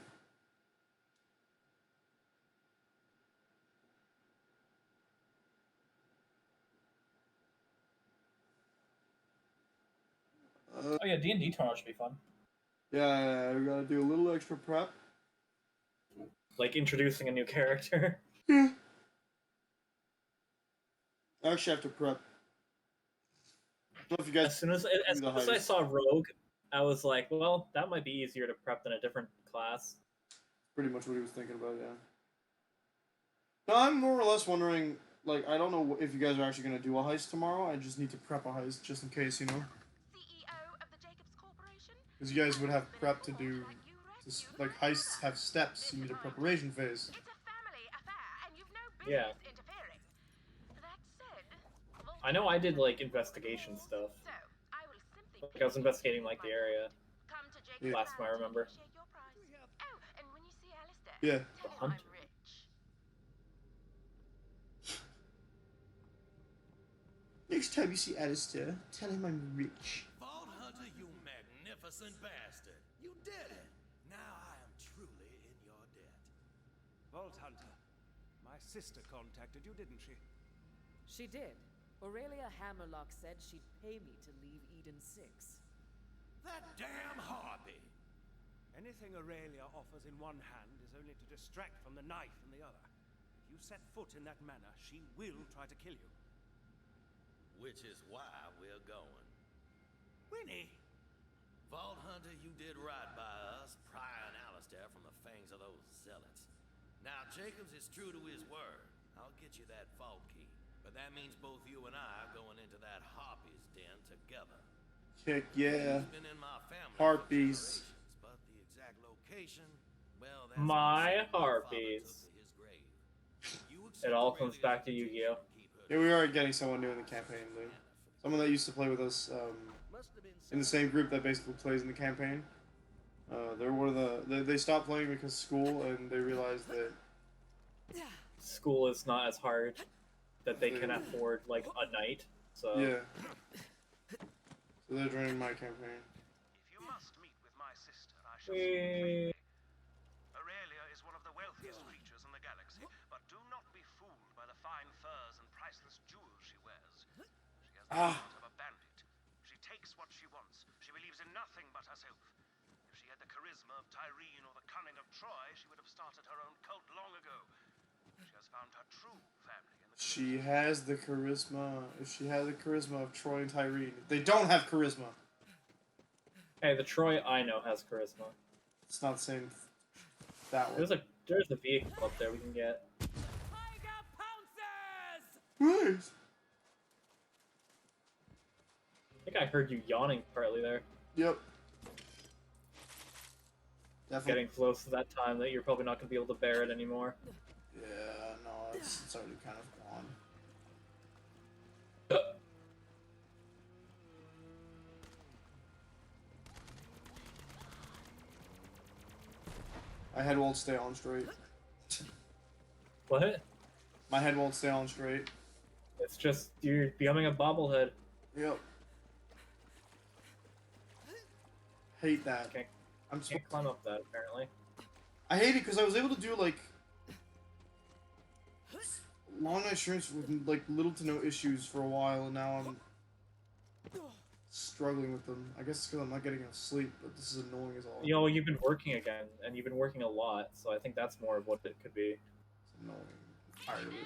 Oh yeah, D&D tomorrow should be fun. Yeah, we gotta do a little extra prep. Like introducing a new character. Yeah. I actually have to prep. I don't know if you guys As soon as I saw Rogue, I was like, well, that might be easier to prep than a different class. Pretty much what he was thinking about, yeah. No, I'm more or less wondering, like, I don't know if you guys are actually going to do a heist tomorrow. I just need to prep a heist just in case, you know? CEO of the Jacobs Corporation? Because you guys would have prep to do, like, heists have steps. You need a preparation phase. It's a family affair, and you've no Yeah. business interfering. That said, I know I did, like, investigation stuff. so I will simply Like, I was investigating, like, the area. come to Jacobs Yeah. Last time I Lounge to remember. negotiate your price. Oh, and when you see Alistair, Yeah. tell The him I'm hunter. rich. Next time you see Alistair, tell him I'm rich. Vault Hunter, you magnificent bastard. You did it. Now I am truly in your debt. Vault Hunter, my sister contacted you, didn't she? She did. Aurelia Hammerlock said she'd pay me to leave Eden 6. That damn harpy. Anything Aurelia offers in one hand is only to distract from the knife in the other. If you set foot in that manor, she will try to kill you. Which is why we're going. Winnie! Vault Hunter, you did right by us, prying Alistair from the fangs of those zealots. Now, Jacobs is true to his word. I'll get you that vault key. But that means both you and I are going into that harpy's den together. Heck yeah. He's been in my family Harpies. for generations, but the exact location, well, that's My what father harpies. took to his grave. You It all accept comes Aurelia's back to Yu-Gi-Oh! invitation, keep her Yeah, we are getting someone new in the campaign, dude. Someone that used to play with us in the same group that basically plays in the campaign. They're one of they stopped playing because of school, and they realized that School is not as hard that they can afford, like, a night. So yeah. So they're joining my campaign. If you must meet with my sister, I shall speak freely. Aurelia is one of the wealthiest creatures in the galaxy, but do not be fooled by the fine furs and priceless jewels she wears. She has the heart of a bandit. She takes what she wants. She believes in nothing but herself. If she had the charisma of Tyrene or the cunning of Troy, she would have started her own cult long ago. She has found her true family in the She has the charisma. If she has the charisma of Troy and Tyrene, they don't have charisma. hey, the Troy I know has charisma. It's not saying that one. There's a vehicle up there we can get. Tiger pounces! Right. I think I heard you yawning partly there. Yep. Definitely. Getting close to that time that you're probably not going to be able to bear it anymore. Yeah, no, it's already kind of gone. My head won't stay on straight. What? My head won't stay on straight. It's just you're becoming a bobblehead. Yep. Hate that. Can't, I'm can't climb up that apparently. I hate it because I was able to do like long night streams with like little to no issues for a while, and now I'm struggling with them. I guess it's because I'm not getting enough sleep, but this is annoying as all. You know, you've been working again, and you've been working a lot, so I think that's more of what it could be. It's annoying. I'm tired of it.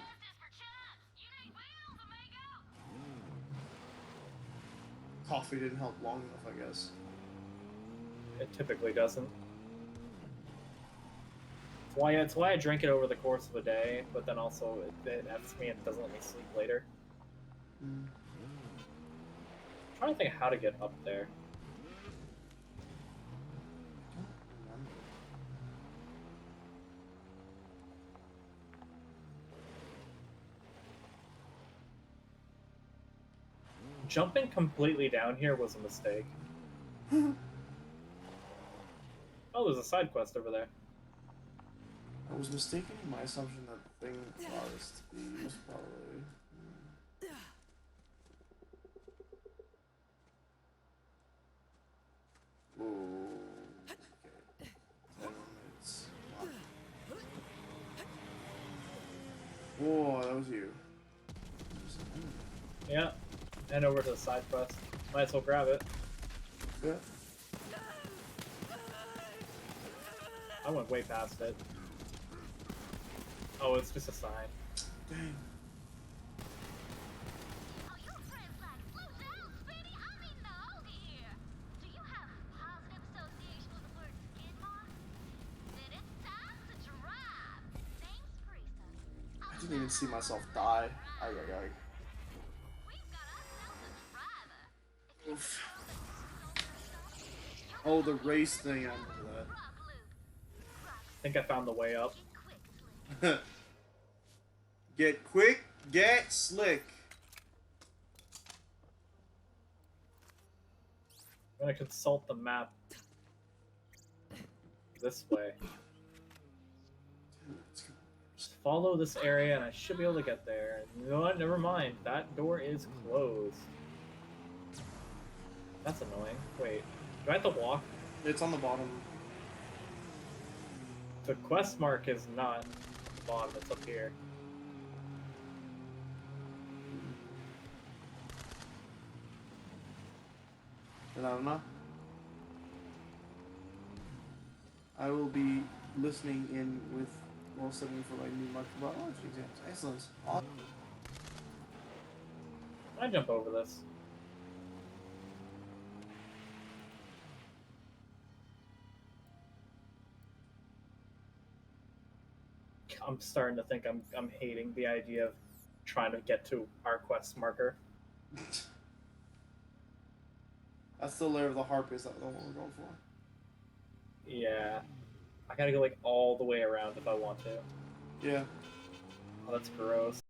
Coffee didn't help long enough, I guess. It typically doesn't. It's why I drink it over the course of a day, but then also it F's me and doesn't let me sleep later. Mm. I'm trying to think how to get up there. Jumping completely down here was a mistake. Oh, there's a side quest over there. I was mistaken in my assumption that the thing was to be most probably. Whoa. Okay. 10 minutes. Whoa, that was you. Yeah, and over to the side quest. Might as well grab it. Yeah. I went way past it. Oh, it's just a sign. Dang. Are your friends like, slow down, Speedy? I'm eating the hoagie here. Do you have positive association with the word skid mark? Then it's time to drive. Name's Teresa. I didn't even see myself die. Ay, ay, ay. We've got ourselves a driver. If you Oof. know that you stole her stuff, Oh, the race thing. I remember rock loop. I think I found the way up. Get quick, Slick. that. Get quick, get slick. I'm gonna consult the map this way. Just follow this area and I should be able to get there. You know what? Never mind. That door is closed. That's annoying. Wait, do I have to walk? It's on the bottom. The quest mark is not at the bottom, it's up here. And I don't know. I will be listening in with while studying for my new microbiology exams. Excellent. Awesome. I jump over this. I'm starting to think I'm hating the idea of trying to get to our quest marker. That's the layer of the harp is that the one we're going for. Yeah. I gotta go like all the way around if I want to. Yeah. Oh, that's gross.